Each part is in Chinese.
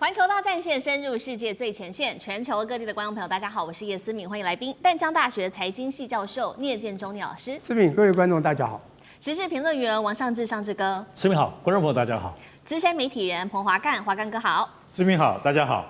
环球大战线深入世界最前线，全球各地的观众朋友，大家好，我是叶思敏，欢迎来宾淡江大学财经系教授聂建中聂老师。思敏，各位观众大家好。时事评论员王尚志尚志哥。思敏好，观众朋友大家好。资深媒体人彭华干华干哥好。思敏好，大家好。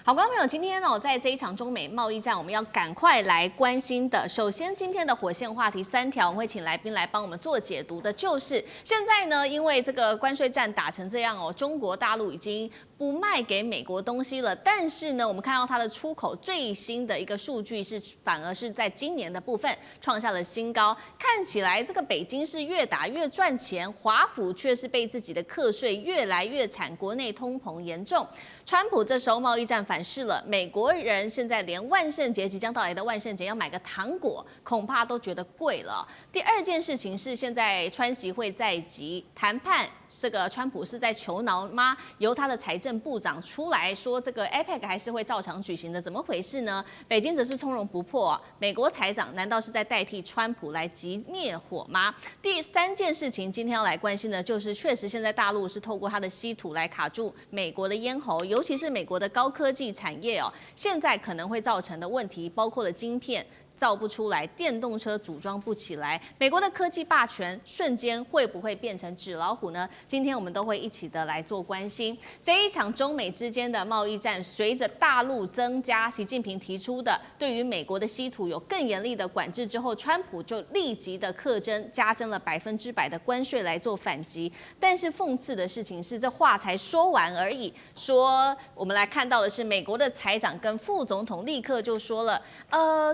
好，观众朋友，今天在这一场中美贸易战，我们要赶快来关心的。首先，今天的火线话题3条，我们会请来宾来帮我们做解读的，就是现在呢，因为这个关税战打成这样中国大陆已经不卖给美国东西了，但是呢，我们看到它的出口最新的一个数据是，反而是在今年的部分创下了新高。看起来这个北京是越打越赚钱，华府却是被自己的课税越来越惨，国内通膨严重。川普这时候贸易战反噬了，美国人现在连万圣节即将到来的万圣节要买个糖果，恐怕都觉得贵了。第二件事情是，现在川习会在即谈判。这个川普是在求饶吗？由他的财政部长出来说，这个 APEC 还是会照常举行的，怎么回事呢？北京则是从容不迫美国财长难道是在代替川普来击灭火吗？第三件事情，今天要来关心的就是，确实现在大陆是透过它的稀土来卡住美国的咽喉，尤其是美国的高科技产业现在可能会造成的问题，包括了晶片。造不出来，电动车组装不起来，美国的科技霸权瞬间会不会变成纸老虎呢？今天我们都会一起的来做关心。这一场中美之间的贸易战，随着大陆增加习近平提出的对于美国的稀土有更严厉的管制之后，川普就立即的加征了100%的关税来做反击。但是讽刺的事情是，这话才说完而已。我们来看到的是，美国的财长跟副总统立刻就说了，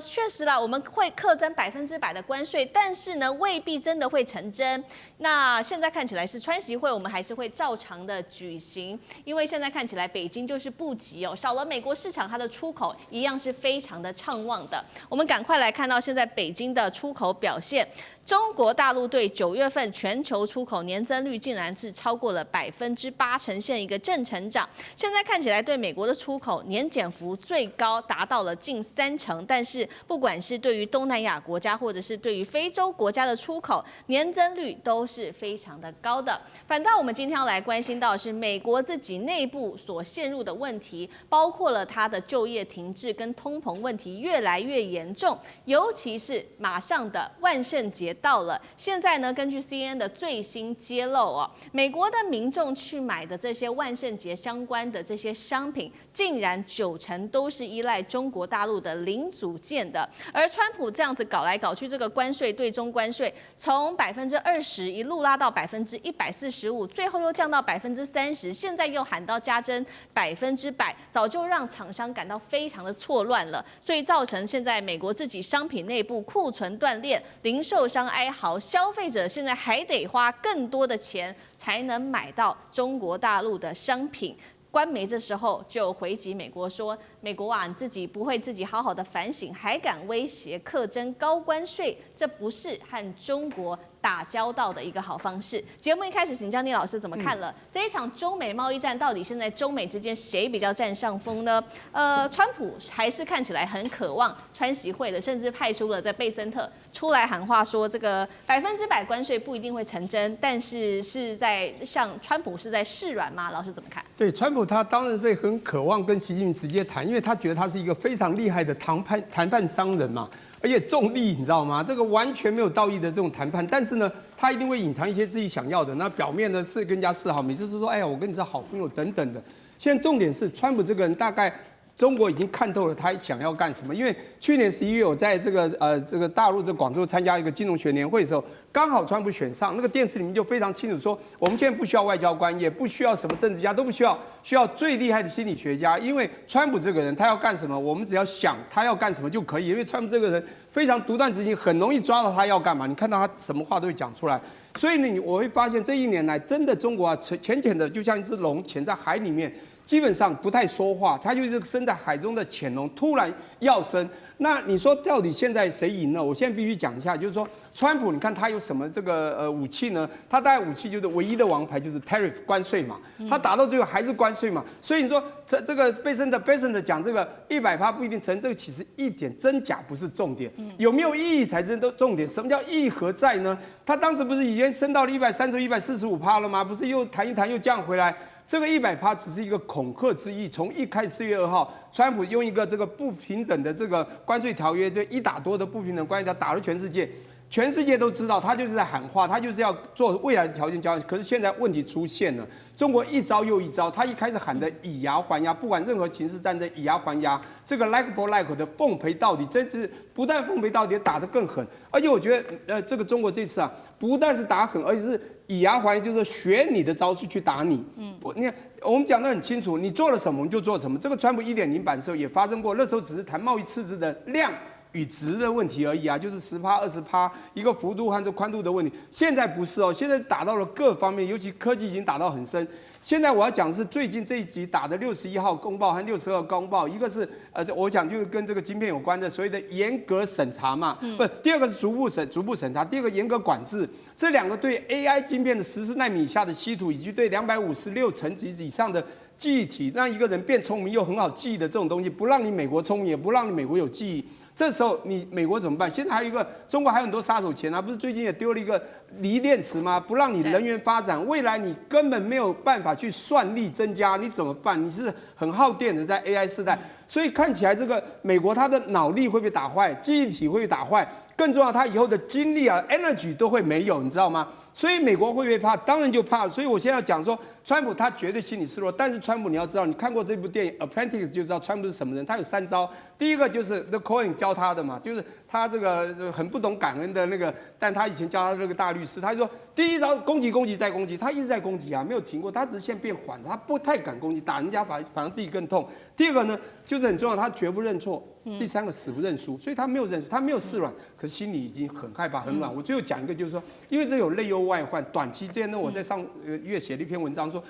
确实啦。我们会课征100%的关税，但是呢，未必真的会成真。那现在看起来是川习会，我们还是会照常的举行，因为现在看起来北京就是不急少了美国市场，它的出口一样是非常的畅旺的。我们赶快来看到现在北京的出口表现，中国大陆对9月份全球出口年增率竟然是超过了8%，呈现一个正成长。现在看起来对美国的出口年减幅最高达到了近30%，但是不管是对于东南亚国家或者是对于非洲国家的出口年增率都是非常的高的。反倒我们今天要来关心到的是美国自己内部所陷入的问题，包括了它的就业停滞跟通膨问题越来越严重，尤其是马上的万圣节到了。现在呢，根据 CNN 的最新揭露美国的民众去买的这些万圣节相关的这些商品，竟然90%都是依赖中国大陆的零组件的。而川普这样子搞来搞去，这个关税对中关税从20%一路拉到145%，最后又降到30%，现在又喊到加征100%，早就让厂商感到非常的错乱了。所以造成现在美国自己商品内部库存断裂，零售商哀嚎，消费者现在还得花更多的钱才能买到中国大陆的商品。官媒这时候就回击美国说：“美国你自己不会自己好好的反省，还敢威胁课征高关税，这不是和中国打交道的一个好方式。”节目一开始，请教聂老师怎么看了这一场中美贸易战？到底现在中美之间谁比较占上风呢？川普还是看起来很渴望川习会的，甚至派出了在贝森特出来喊话说，这个100%关税不一定会成真，但是像川普是在示软吗？老师怎么看？对，川普他当然会很渴望跟习近平直接谈，因为他觉得他是一个非常厉害的谈判商人嘛，而且重利，你知道吗？这个完全没有道义的这种谈判，但是呢，他一定会隐藏一些自己想要的。那表面呢是跟人家示好，每次都说哎呀，我跟你是好朋友等等的。现在重点是，川普这个人大概中国已经看透了他想要干什么。因为去年11月我在这个大陆广州参加一个金融学年会的时候，刚好川普选上，那个电视里面就非常清楚说，我们现在不需要外交官，也不需要什么政治家，都不需要，需要最厉害的心理学家。因为川普这个人他要干什么，我们只要想他要干什么就可以。因为川普这个人非常独断执行，很容易抓到他要干嘛。你看到他什么话都会讲出来。所以呢，我会发现这1年来，真的中国浅浅的就像一只龙潜在海里面。基本上不太说话，他就是身在海中的潜龙，突然要生。那你说到底现在谁赢了？我现在必须讲一下，就是说川普，你看他有什么这个武器呢？他大概武器就是唯一的王牌就是 tariff 关税嘛，他打到最后还是关税嘛。所以你说这个贝森特讲这个100%不一定成，这个其实一点真假不是重点，有没有意义才是重点。什么叫意义何在呢？他当时不是已经升到了130、145%了吗？不是又谈一谈又降回来？这个100%只是一个恐吓之意。从一开始4月2号，川普用一个这个不平等的这个关税条约，这1打多的不平等关税条打了全世界。全世界都知道，他就是在喊话，他就是要做未来的条件交换。可是现在问题出现了，中国一招又一招，他一开始喊的以牙还牙，不管任何情势战争，以牙还牙，这个 like for like 的奉陪到底，真是不但奉陪到底，打得更狠。而且我觉得，这个中国这次啊，不但是打狠，而且是以牙还牙，就是学你的招式去打你。你看我们讲得很清楚，你做了什么我们就做什么。这个川普1.0版的时候也发生过，那时候只是谈贸易赤字的量与值的问题而已啊，就是10%、20%一个幅度和这宽度的问题。现在不是哦，现在打到了各方面，尤其科技已经打到很深。现在我要讲的是最近这一集打的61号公报和62号公报，一个是我讲就是跟这个晶片有关的所谓的严格审查嘛，不，第二个是逐步审查，第二个严格管制。这两个对 AI 晶片的14奈米以下的稀土，以及对256层级以上的记忆体，让一个人变聪明又很好记忆的这种东西，不让你美国聪明，也不让你美国有记忆。这时候你美国怎么办？现在还有一个中国还有很多杀手钳啊，不是最近也丢了一个锂电池吗？不让你能源发展，未来你根本没有办法去算力增加，你怎么办？你是很耗电的，在 AI 时代，所以看起来这个美国它的脑力会被打坏，记忆体会被打坏，更重要，它以后的精力啊 energy 都会没有，你知道吗？所以美国会不会怕？当然就怕。所以我现在要讲说，川普他绝对心理失落。但是川普你要知道，你看过这部电影《Apprentice》就知道川普是什么人。他有3招，第一个就是 The Cohen 教他的嘛，就是他这个很不懂感恩的那个，但他以前教他的那个大律师，他就说第一招攻击攻击再攻击，他一直在攻击啊，没有停过。他只是现在变缓了，他不太敢攻击，打人家反而自己更痛。第二个呢，就是很重要，他绝不认错。第三个死不认输，所以他没有认输，他没有示软，可是心里已经很害怕、很软。我最后讲一个，就是说，因为这有内忧外患，短期之间呢，我在上月写了一篇文章说，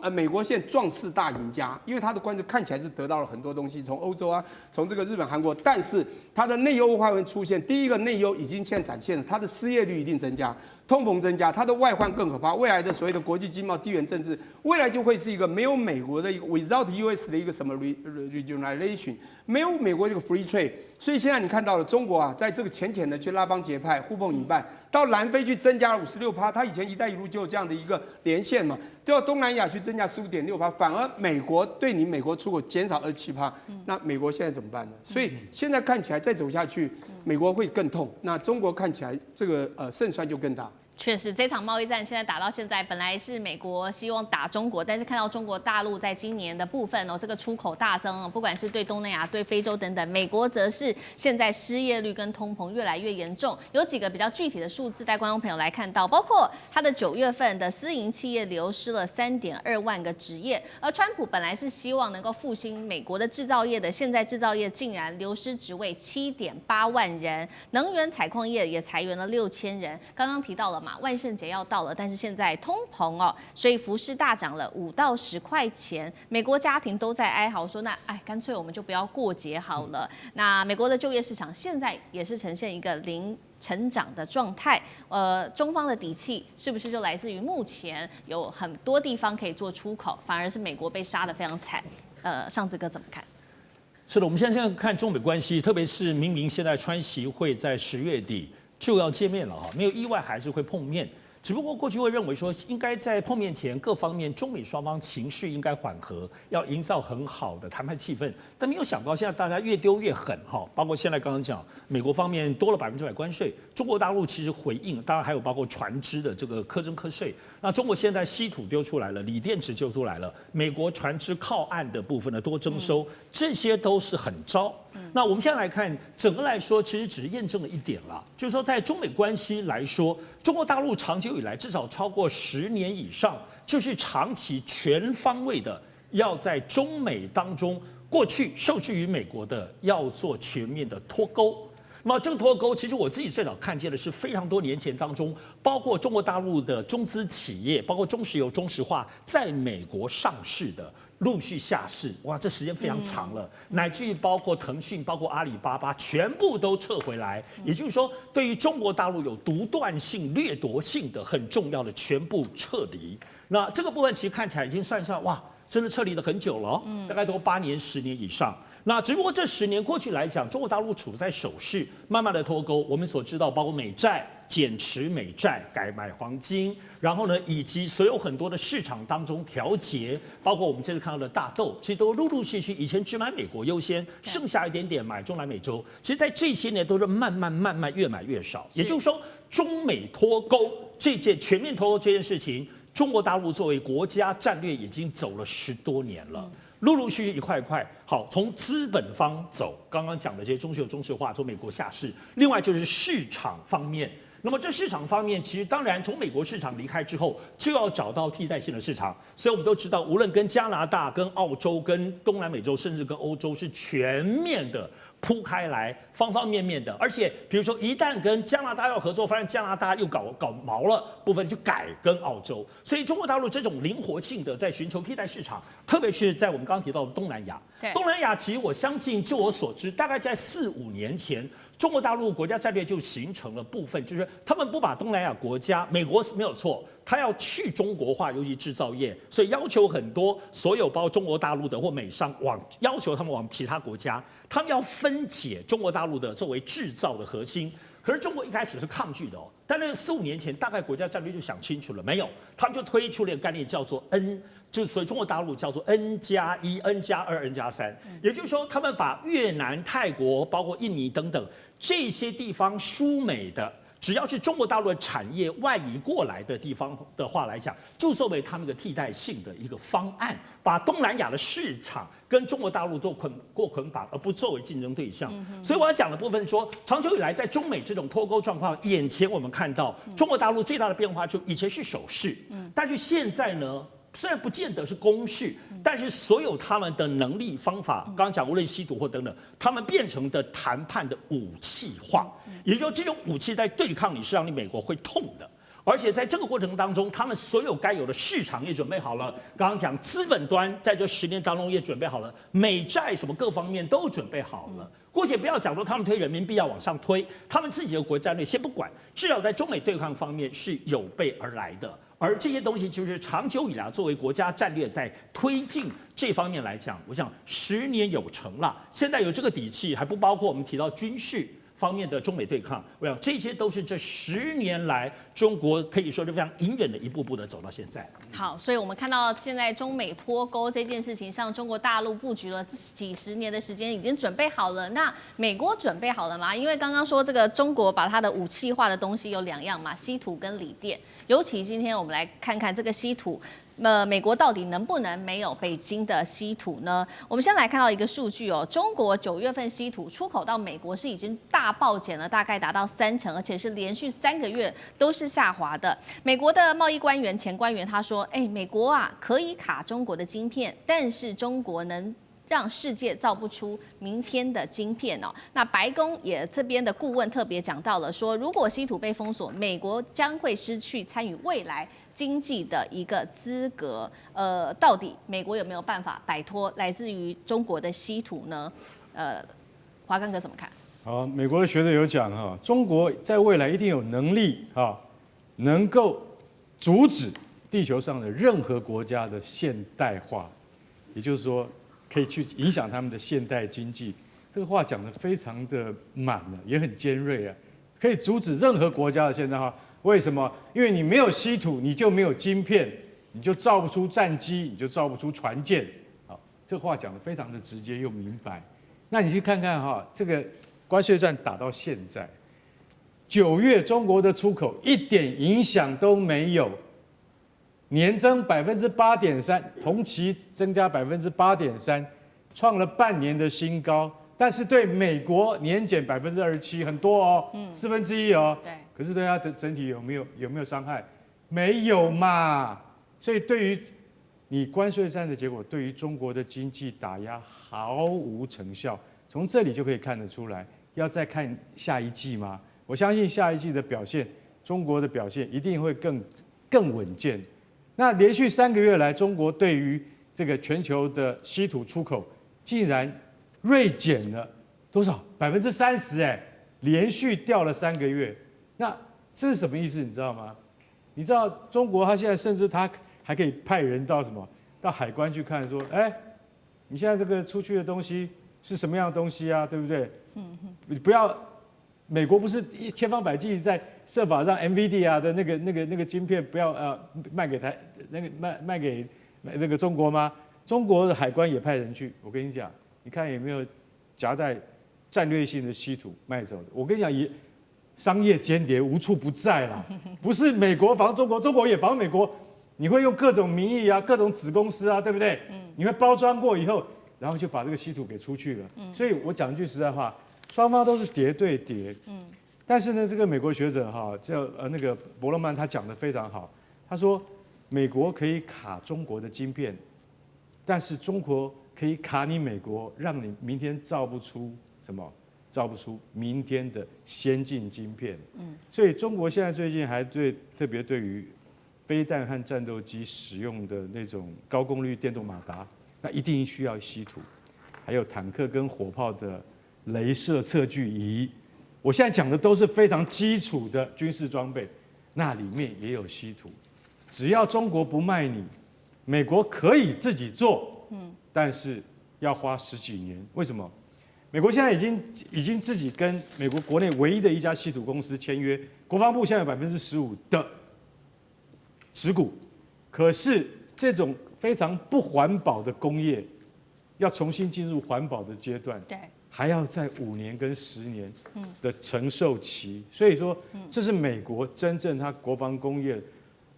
美国现在壮士大赢家，因为他的官司看起来是得到了很多东西，从欧洲啊，从这个日本、韩国，但是他的内忧外患会出现。第一个内忧已经现在展现了，他的失业率一定增加。通膨增加，它的外患更可怕。未来的所谓的国际经贸、地缘政治，未来就会是一个没有美国的一个 without US 的一个什么 regionalization， 没有美国这个 free trade。所以现在你看到了中国啊，在这个浅浅的去拉帮结派、互碰引伴，到南非去增加了56%，它以前“一带一路”就有这样的一个连线嘛，到东南亚去增加15.6%，反而美国对你美国出口减少27%，那美国现在怎么办呢？所以现在看起来再走下去，美国会更痛，那中国看起来这个胜算就更大。确实，这场贸易战现在打到现在，本来是美国希望打中国，但是看到中国大陆在今年的部分这个出口大增，不管是对东南亚、对非洲等等，美国则是现在失业率跟通膨越来越严重。有几个比较具体的数字带观众朋友来看到，包括它的9月份的私营企业流失了3.2万个职业，而川普本来是希望能够复兴美国的制造业的，现在制造业竟然流失职位7.8万人，能源采矿业也裁员了6000人。刚刚提到了嘛，万圣节要到了，但是现在通膨所以服饰大涨了5到10块钱，美国家庭都在哀嚎说，那干脆我们就不要过节好了。那美国的就业市场现在也是呈现一个零成长的状态，中方的底气是不是就来自于目前有很多地方可以做出口，反而是美国被杀得非常惨？尚志哥怎么看？是的，我们现在看中美关系，特别是明明现在川习会在10月底就要见面了哈，没有意外还是会碰面。只不过过去会认为说，应该在碰面前各方面中美双方情绪应该缓和，要营造很好的谈判气氛。但没有想到现在大家越丢越狠哈，包括现在刚刚讲美国方面多了100%关税，中国大陆其实回应，当然还有包括船只的这个苛征课税。那中国现在稀土丢出来了，锂电池丢出来了，美国船只靠岸的部分呢多征收，这些都是很招。那我们现在来看，整个来说，其实只是验证了一点啦，就是说在中美关系来说，中国大陆长久以来至少超过10年以上，就是长期全方位的要在中美当中，过去受制于美国的要做全面的脱钩。那么这个脱钩，其实我自己最早看见的是非常多年前当中，包括中国大陆的中资企业，包括中石油、中石化在美国上市的。陆续下市，哇，这时间非常长了，乃至于包括腾讯、包括阿里巴巴，全部都撤回来。也就是说，对于中国大陆有独断性、掠夺性的很重要的全部撤离。那这个部分其实看起来已经算上，哇，真的撤离了很久了，大概都8年、10年以上。那只不过这10年过去来讲，中国大陆处在守势，慢慢的脱钩。我们所知道，包括美债减持美债，改买黄金，然后呢，以及所有很多的市场当中调节，包括我们这次看到的大豆，其实都陆陆续续，以前只买美国优先，剩下一点点买中南美洲，其实在这些年都是慢慢越买越少。也就是说，中美脱钩这件全面脱钩这件事情，中国大陆作为国家战略已经走了10多年了。陆陆续续一块一块，好，从资本方走，刚刚讲的这些中石油中石化，从美国下市，另外就是市场方面。那么这市场方面，其实当然从美国市场离开之后，就要找到替代性的市场。所以我们都知道，无论跟加拿大、跟澳洲、跟东南美洲，甚至跟欧洲，是全面的铺开来，方方面面的。而且，比如说一旦跟加拿大要合作，发现加拿大又搞毛了，部分就改跟澳洲。所以中国大陆这种灵活性的在寻求替代市场，特别是在我们刚刚提到的东南亚。东南亚其实我相信，就我所知，大概在4、5年前。中国大陆国家战略就形成了部分，就是他们不把东南亚国家，美国是没有错，他要去中国化，尤其制造业，所以要求很多所有包括中国大陆的或美商要求他们往其他国家，他们要分解中国大陆的作为制造的核心。可是中国一开始是抗拒的哦，但是4、5年前大概国家战略就想清楚了，没有，他们就推出了一个概念叫做 N。就是所以中国大陆叫做 N+1、N+2、N+3，也就是说，他们把越南、泰国、包括印尼等等这些地方输美的，只要是中国大陆的产业外移过来的地方的话来讲，就作为他们的替代性的一个方案，把东南亚的市场跟中国大陆做捆绑，而不作为竞争对象。所以我要讲的部分说，长久以来在中美这种脱钩状况，眼前我们看到中国大陆最大的变化，就以前是守势，但是现在呢？虽然不见得是公式，但是所有他们的能力方法，刚刚讲无论稀土或等等，他们变成的谈判的武器化，也就是说这种武器在对抗你是让你美国会痛的，而且在这个过程当中，他们所有该有的市场也准备好了，刚刚讲资本端在这10年当中也准备好了，美债什么各方面都准备好了。姑且不要讲说他们推人民币要往上推，他们自己的国家战略先不管，至少在中美对抗方面是有备而来的。而这些东西就是长久以来作为国家战略在推进这方面来讲，我想10年有成了。现在有这个底气，还不包括我们提到军事方面的中美对抗。我想这些都是这10年来中国可以说是非常隐忍的一步步的走到现在。好，所以我们看到现在中美脱钩这件事情上，中国大陆布局了几10年的时间，已经准备好了。那美国准备好了吗？因为刚刚说这个中国把它的武器化的东西有2样嘛，稀土跟锂电。尤其今天我们来看看这个稀土，美国到底能不能没有北京的稀土呢？我们先来看到一个数据哦，中国9月份稀土出口到美国是已经大暴减了，大概达到30%，而且是连续3个月都是下滑的。美国的贸易官员前官员他说，美国啊可以卡中国的晶片，但是中国能让世界造不出明天的晶片哦。那白宫也这边的顾问特别讲到了说，如果稀土被封锁，美国将会失去参与未来经济的一个资格。到底美国有没有办法摆脱来自于中国的稀土呢？华刚哥怎么看？好，美国的学者有讲哈，中国在未来一定有能力能够阻止地球上的任何国家的现代化，也就是说，可以去影响他们的现代经济。这个话讲得非常的满了，也很尖锐啊，可以阻止任何国家的现代化。为什么？因为你没有稀土，你就没有晶片，你就造不出战机，你就造不出船舰。好，这话讲得非常的直接又明白。那你去看看这个关税战打到现在，9月中国的出口一点影响都没有，年增8.3%，同期增加8.3%，创了半年的新高。但是对美国年减27%，很多哦，1/4哦。对。可是对它的整体有没有伤害？没有嘛。所以对于你关税战的结果，对于中国的经济打压毫无成效。从这里就可以看得出来。要再看下一季吗？我相信下一季的表现，中国的表现一定会更稳健。那连续3个月来，中国对于这个全球的稀土出口竟然锐减了多少？30%连续掉了3个月。那这是什么意思？你知道吗？你知道中国它现在甚至它还可以派人到到海关去看，说，你现在这个出去的东西是什么样的东西啊？对不对？你不要，美国不是千方百计在设法让 NVIDIA 的那个晶片不要卖给卖给那个中国吗？中国的海关也派人去，我跟你讲，你看有没有夹带战略性的稀土卖走的？我跟你讲，商业间谍无处不在啦，不是美国防中国，中国也防美国。你会用各种名义啊，各种子公司啊，对不对？你会包装过以后，然后就把这个稀土给出去了。所以我讲一句实在话，双方都是谍对谍。但是呢，这个美国学者哈叫那个伯勒曼，他讲得非常好。他说，美国可以卡中国的晶片，但是中国可以卡你美国，让你明天造不出什么，造不出明天的先进晶片。所以中国现在最近还特别对于飞弹和战斗机使用的那种高功率电动马达，那一定需要稀土，还有坦克跟火炮的雷射测距仪。我现在讲的都是非常基础的军事装备，那里面也有稀土。只要中国不卖你，美国可以自己做，但是要花10几年。为什么？美国现在已经自己跟美国国内唯一的一家稀土公司签约，国防部现在有15%的持股，可是这种非常不环保的工业，要重新进入环保的阶段，对，还要在5年跟10年的承受期。所以说，这是美国真正它国防工业。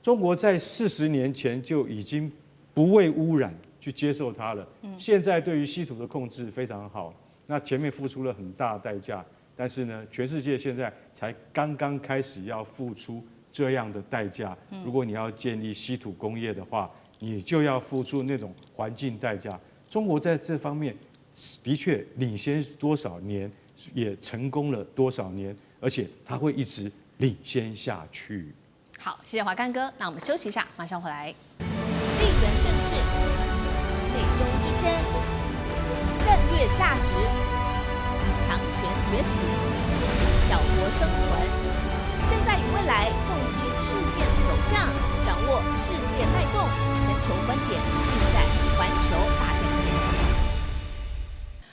中国在40年前就已经不为污染去接受它了，现在对于稀土的控制非常好。那前面付出了很大的代价，但是呢，全世界现在才刚刚开始要付出这样的代价。如果你要建立稀土工业的话，你就要付出那种环境代价。中国在这方面的确领先多少年，也成功了多少年，而且它会一直领先下去。好，谢谢华干哥。那我们休息一下，马上回来。地缘政治、美中之争、战略价值、强权崛起、小国生存，现在与未来洞悉事件走向，掌握世界脉动，全球观点尽在环球大战线。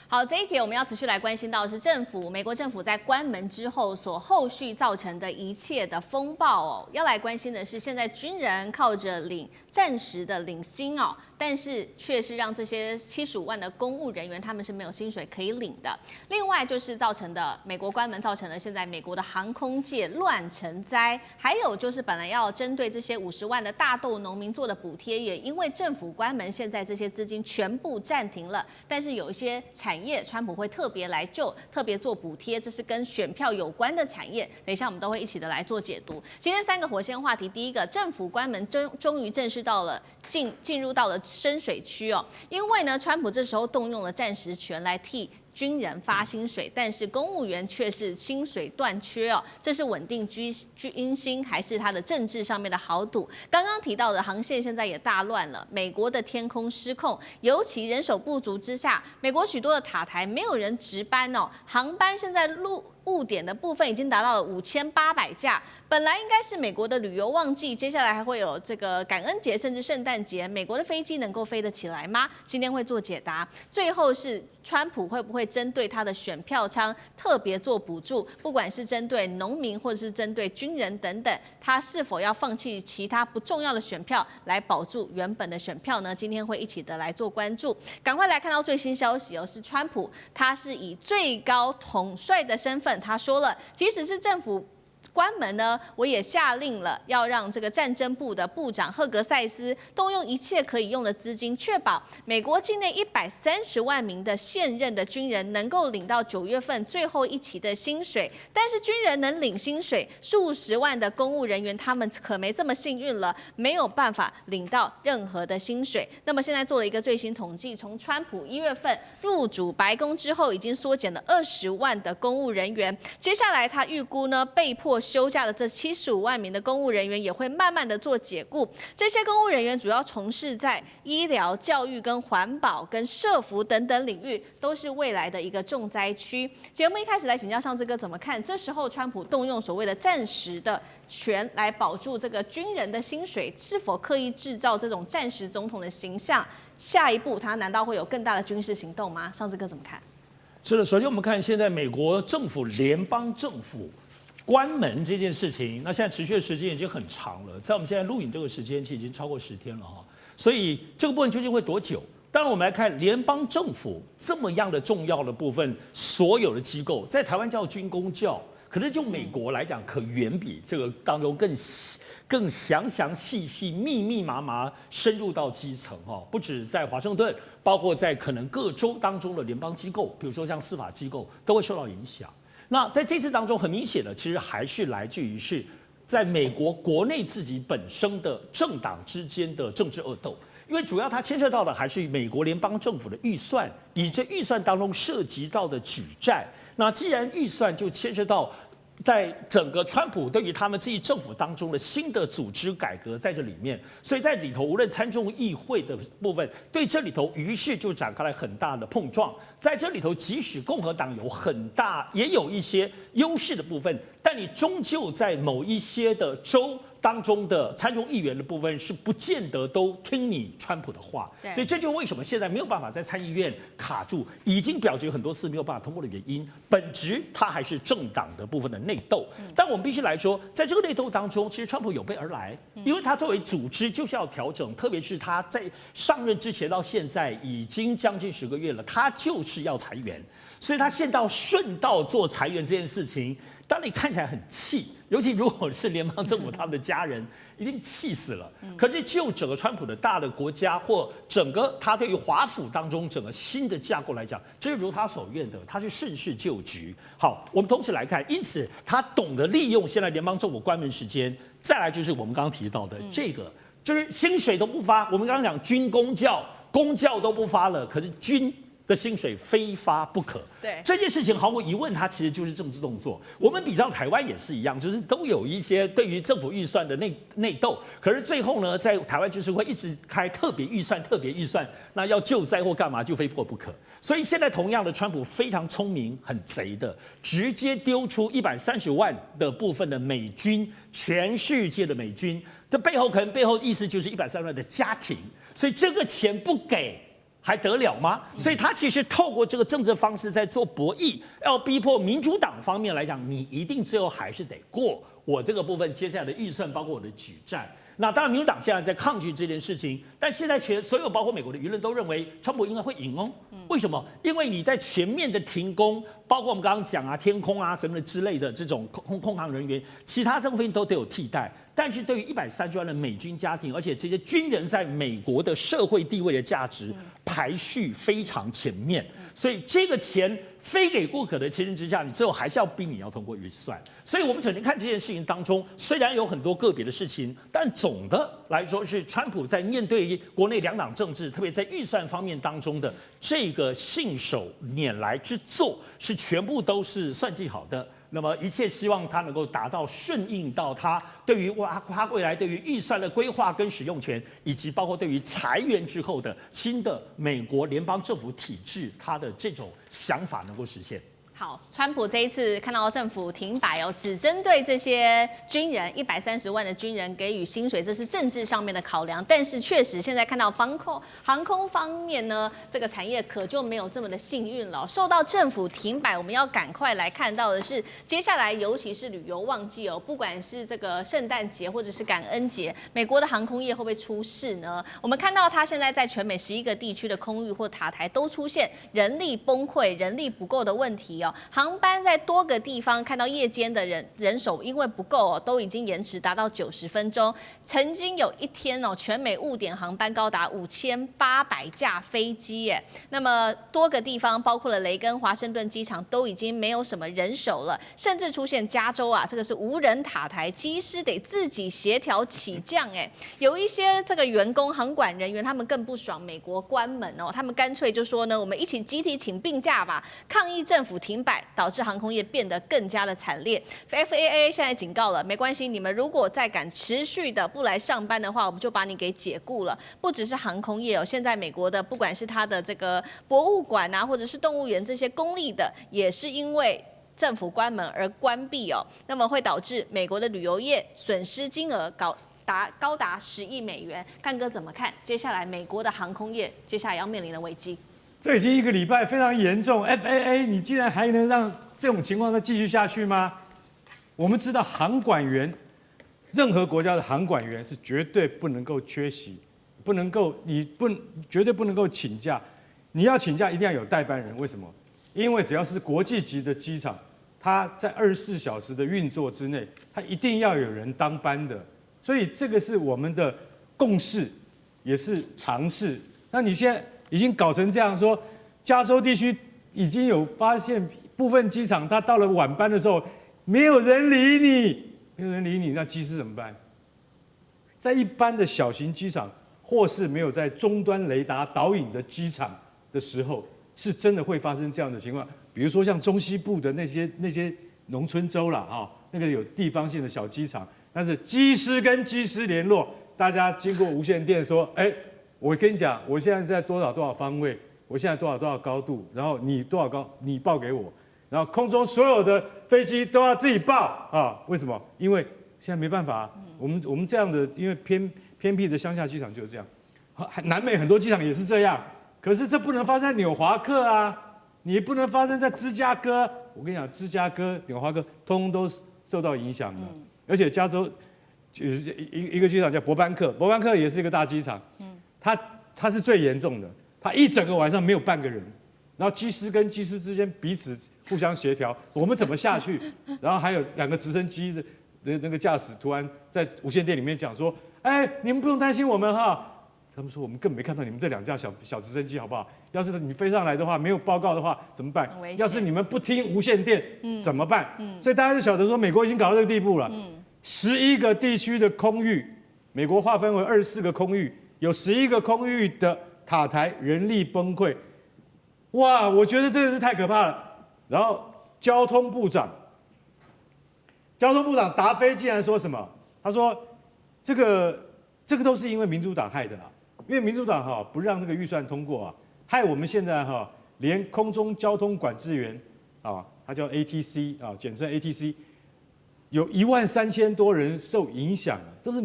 好，这一节我们要持续来关心到的是美国政府在关门之后所后续造成的一切的风暴哦。要来关心的是，现在军人靠着暂时的领薪哦，但是却是让这些75万的公务人员他们是没有薪水可以领的。另外就是造成的美国关门造成了现在美国的航空界乱成灾，还有就是本来要针对这些50万的大豆农民做的补贴，也因为政府关门，现在这些资金全部暂停了。但是有一些产业，川普会特别特别做补贴，这是跟选票有关的产业。等一下我们都会一起的来做解读。今天3个火线话题，第一个，政府关门终于正式到了进入到了深水区哦，因为呢，川普这时候动用了暂时权来替军人发薪水，但是公务员却是薪水断缺哦，这是稳定军心还是他的政治上面的豪赌？刚刚提到的航线现在也大乱了，美国的天空失控，尤其人手不足之下，美国许多的塔台没有人值班哦，航班现在误点的部分已经达到了5800架，本来应该是美国的旅游旺季，接下来还会有这个感恩节甚至圣诞节，美国的飞机能够飞得起来吗？今天会做解答。最后是川普会不会针对他的选票仓特别做补助，不管是针对农民或者是针对军人等等，他是否要放弃其他不重要的选票来保住原本的选票呢？今天会一起的来做关注。赶快来看到最新消息哦，是川普他是以最高统帅的身份，他说了，即使是政府关门呢，我也下令了，要让这个战争部的部长赫格塞斯动用一切可以用的资金，确保美国境内130万名的现任的军人能够领到9月份最后一期的薪水。但是军人能领薪水，数十万的公务人员他们可没这么幸运了，没有办法领到任何的薪水。那么现在做了一个最新统计，从川普1月份入主白宫之后，已经缩减了20万的公务人员。接下来他预估呢，被迫休假的这75万名的公务人员也会慢慢的做解雇。这些公务人员主要从事在医疗、教育、跟环保、跟社福等等领域，都是未来的一个重灾区。节目一开始来请教上志哥怎么看？这时候川普动用所谓的暂时的权来保住这个军人的薪水，是否刻意制造这种暂时总统的形象？下一步他难道会有更大的军事行动吗？上志哥怎么看？是的，首先我们看现在美国政府联邦政府关门这件事情，那现在持续的时间已经很长了，在我们现在录影这个时间其实已经超过10天了哈，所以这个部分究竟会多久？当然，我们来看联邦政府这么样的重要的部分，所有的机构在台湾叫军公教，可是就美国来讲，可远比这个当中更详细细、密密麻麻深入到基层哈，不止在华盛顿，包括在可能各州当中的联邦机构，比如说像司法机构，都会受到影响。那在这次当中，很明显的，其实还是来自于是在美国国内自己本身的政党之间的政治恶斗。因为主要它牵涉到的还是美国联邦政府的预算，以这预算当中涉及到的举债。那既然预算就牵涉到在整个川普对于他们自己政府当中的新的组织改革在这里面，所以在里头无论参众议会的部分，对这里头于是就展开了很大的碰撞。在这里头，即使共和党有很大也有一些优势的部分，但你终究在某一些的州当中的参众议员的部分是不见得都听你川普的话，所以这就为什么现在没有办法在参议院卡住，已经表决很多次没有办法通过的原因。本质它还是政党的部分的内斗，但我们必须来说，在这个内斗当中，其实川普有备而来，因为他作为组织就是要调整，特别是他在上任之前到现在已经将近10个月了，他就是要裁员，所以他现到顺道做裁员这件事情。当你看起来很气，尤其如果是联邦政府他们的家人，一定气死了。可是就整个川普的大的国家或整个他对于华府当中整个新的架构来讲，这是如他所愿的，他是顺势救局。好，我们同时来看，因此他懂得利用现在联邦政府关门时间，再来就是我们刚刚提到的这个，就是薪水都不发。我们刚刚讲军公教，公教都不发了，可是军的薪水非发不可。对这件事情毫无疑问，它其实就是政治动作。我们比较台湾也是一样，就是都有一些对于政府预算的内斗，可是最后呢，在台湾就是会一直开特别预算，那要救灾或干嘛就非破不可。所以现在同样的，川普非常聪明、很贼的，直接丢出130万的部分的美军，全世界的美军，这背后意思就是130万的家庭，所以这个钱不给。还得了吗？所以他其实透过这个政治方式在做博弈，要逼迫民主党方面来讲，你一定最后还是得过我这个部分接下来的预算，包括我的举债。那当然，民主党现在在抗拒这件事情，但现在所有包括美国的舆论都认为川普应该会赢哦。为什么？因为你在全面的停工，包括我们刚刚讲啊，天空啊什么的之类的这种空航人员，其他这部分都得有替代。但是对于130万的美军家庭，而且这些军人在美国的社会地位的价值排序非常前面，所以这个钱非给不可的情形之下，你最后还是要逼你要通过预算。所以我们整天看这件事情当中，虽然有很多个别的事情，但总的来说是川普在面对国内两党政治，特别在预算方面当中的这个信手拈来之作，是全部都是算计好的。那么一切希望他能够达到顺应到他对于他未来对于预算的规划跟使用权，以及包括对于裁员之后的新的美国联邦政府体制，他的这种想法能够实现。好，川普这一次看到政府停摆哦，只针对这些军人130万的军人给予薪水，这是政治上面的考量。但是确实现在看到航空方面呢，这个产业可就没有这么的幸运了。受到政府停摆，我们要赶快来看到的是，接下来尤其是旅游旺季哦，不管是这个圣诞节或者是感恩节，美国的航空业会不会出事呢？我们看到它现在在全美11个地区的空域或塔台都出现人力崩溃、人力不够的问题哦。航班在多个地方看到夜间的人手因为不够哦，都已经延迟达到90分钟。曾经有一天哦，全美误点航班高达5800架飞机耶。那么多个地方，包括了雷根、华盛顿机场，都已经没有什么人手了，甚至出现加州啊，这个是无人塔台，机师得自己协调起降哎。有一些这个员工、航管人员，他们更不爽美国关门哦，他们干脆就说呢，我们一起集体请病假吧，抗议政府停摆，导致航空业变得更加的惨烈。FAA 现在警告了，没关系，你们如果再敢持续的不来上班的话，我们就把你给解雇了。不只是航空业哦，现在美国的不管是它的这个博物馆啊，或者是动物园这些公立的，也是因为政府关门而关闭哦，那么会导致美国的旅游业损失金额高达10亿美元。干哥怎么看？接下来美国的航空业接下来要面临的危机？这已经1个礼拜非常严重 ，FAA 你竟然还能让这种情况再继续下去吗？我们知道航管员，任何国家的航管员是绝对不能够缺席，绝对不能够请假。你要请假一定要有代班人，为什么？因为只要是国际级的机场，它在24小时的运作之内，它一定要有人当班的。所以这个是我们的共识，也是常识。那你现在已经搞成这样说，加州地区已经有发现部分机场，它到了晚班的时候，没有人理你，那机师怎么办？在一般的小型机场，或是没有在终端雷达导引的机场的时候，是真的会发生这样的情况。比如说像中西部的那些农村州啦，那个有地方性的小机场，但是机师跟机师联络，大家经过无线电说，我跟你讲，我现在在多少方位，我现在多少高度，然后你多少高，你报给我，然后空中所有的飞机都要自己报啊？为什么？因为现在没办法，我们这样的，因为偏僻的乡下机场就是这样，南美很多机场也是这样，可是这不能发生在纽华克啊，你不能发生在芝加哥。我跟你讲，芝加哥、纽华克通通都受到影响的，而且加州就是一个机场叫伯班克也是一个大机场，它是最严重的，它一整个晚上没有半个人，然后机师跟机师之间彼此互相协调，我们怎么下去？然后还有2个直升机的那个驾驶突然在无线电里面讲说，你们不用担心我们哈。他们说我们根本没看到你们这2架小直升机，好不好？要是你飞上来的话，没有报告的话怎么办？要是你们不听无线电，怎么办？所以大家就晓得说，美国已经搞到这个地步了。11个地区的空域，美国划分为24个空域，有11个空域的塔台人力崩溃。哇，我觉得这个是太可怕了。然后交通部长达菲竟然说什么？他说这个都是因为民主党害的啦。因为民主党不让那个预算通过啊，害我们现在连空中交通管制员它叫 ATC 简称 ATC， 有13000多人受影响，都是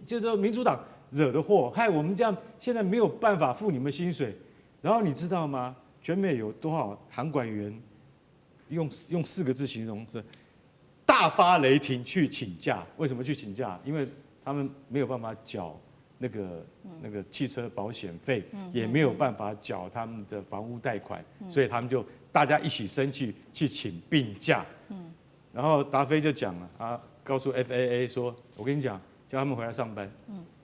就是民主党惹的祸，害我们这样现在没有办法付你们薪水。然后你知道吗？全美有多少航管员用4个字形容是大发雷霆去请假？为什么去请假？因为他们没有办法缴那个汽车保险费，也没有办法缴他们的房屋贷款，所以他们就大家一起生气去请病假。然后达菲就讲了，他告诉 FAA 说：“我跟你讲，叫他们回来上班。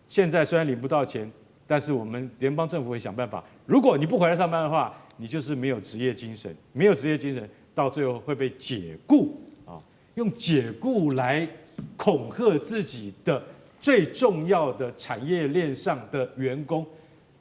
现在虽然领不到钱，但是我们联邦政府会想办法。如果你不回来上班的话，你就是没有职业精神，没有职业精神，到最后会被解雇用解雇来恐吓自己的最重要的产业链上的员工，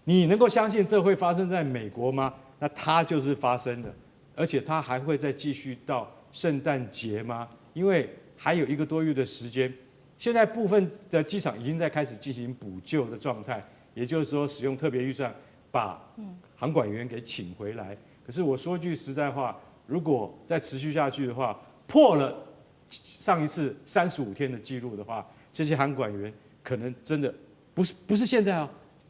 你能够相信这会发生在美国吗？那它就是发生的，而且它还会再继续到圣诞节吗？因为还有1个多月的时间，现在部分的机场已经在开始进行补救的状态，也就是说使用特别预算把航管员给请回来。可是我说句实在话，如果再持续下去的话，破了上一次35天的记录的话，这些航管员可能真的不是现在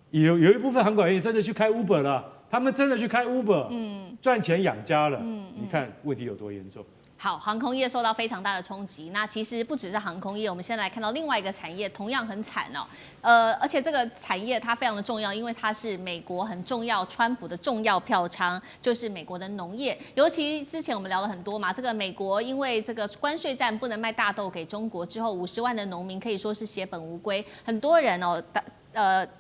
有一部分航管员真的去开 Uber 了，他们真的去开 Uber，赚钱养家了。你看问题有多严重。好，航空业受到非常大的冲击。那其实不只是航空业，我们现在来看到另外一个产业同样很惨哦。而且这个产业它非常的重要，因为它是美国很重要、川普的重要票仓，就是美国的农业。尤其之前我们聊了很多嘛，这个美国因为这个关税战不能卖大豆给中国之后，50万的农民可以说是血本无归，很多人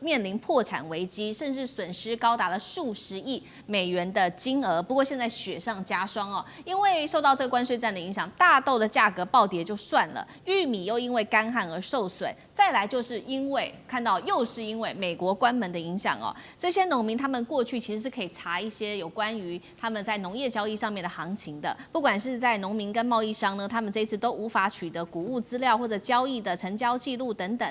面临破产危机，甚至损失高达了数十亿美元的金额。不过现在雪上加霜因为受到这个关税战的影响，大豆的价格暴跌就算了，玉米又因为干旱而受损，再来就是又是因为美国关门的影响这些农民他们过去其实是可以查一些有关于他们在农业交易上面的行情的，不管是在农民跟贸易商呢，他们这一次都无法取得谷物资料或者交易的成交记录等等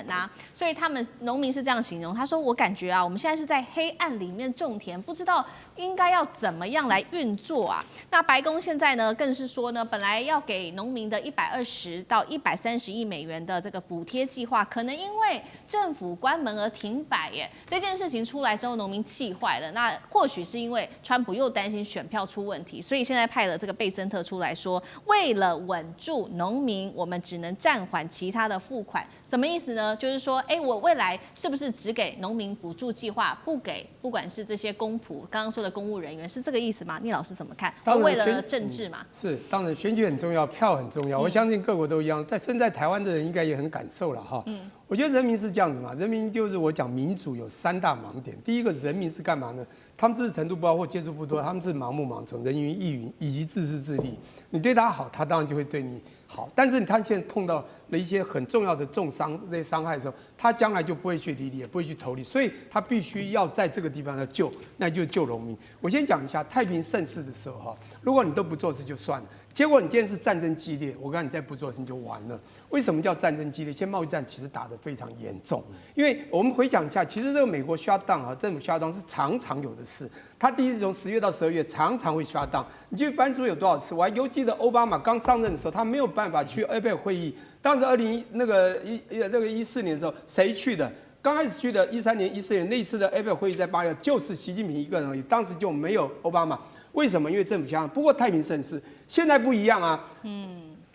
所以他们农民是这样样形容，他说我感觉啊，我们现在是在黑暗里面种田，不知道应该要怎么样来运作啊。那白宫现在呢，更是说呢，本来要给农民的120到130亿美元的这个补贴计划，可能因为政府关门而停摆耶。这件事情出来之后，农民气坏了。那或许是因为川普又担心选票出问题，所以现在派了这个贝森特出来说，为了稳住农民，我们只能暂缓其他的付款。什么意思呢？就是说，我未来是不是只给农民补助计划，不给不管是这些公仆，刚刚说的公务人员，是这个意思吗？聂老师怎么看？为了政治嘛？是，当然选举很重要，票很重要。我相信各国都一样，身在台湾的人应该也很感受了哈。我觉得人民是这样子嘛，人民就是我讲民主有3大盲点。第一个，人民是干嘛呢？他们知识程度不高或接触不多，他们是盲目盲从、人云亦云以及自私自利。你对他好，他当然就会对你好。但是他现在碰到了一些很重要的重伤、这些伤害的时候，他将来就不会去理你，也不会去投你，所以他必须要在这个地方要救，那就是救农民。我先讲一下太平盛世的时候哈，如果你都不做事就算了，结果你今天是战争激烈，我告诉你再不做事你就完了。为什么叫战争激烈？现在贸易战其实打得非常严重，因为我们回想一下，其实这个美国 shutdown 啊，政府 shutdown 是常常有的事。他第一次从10月到12月常常会 shutdown， 你去翻出有多少次？我还犹记得奥巴马刚上任的时候，他没有办法去 APEC 会议。当时2014年的时候，谁去的？刚开始去的13年、14年那次的 APEC 会议在巴黎，就是习近平一个人而已，当时就没有奥巴马。为什么？因为政府相当。不过太平盛世，现在不一样啊。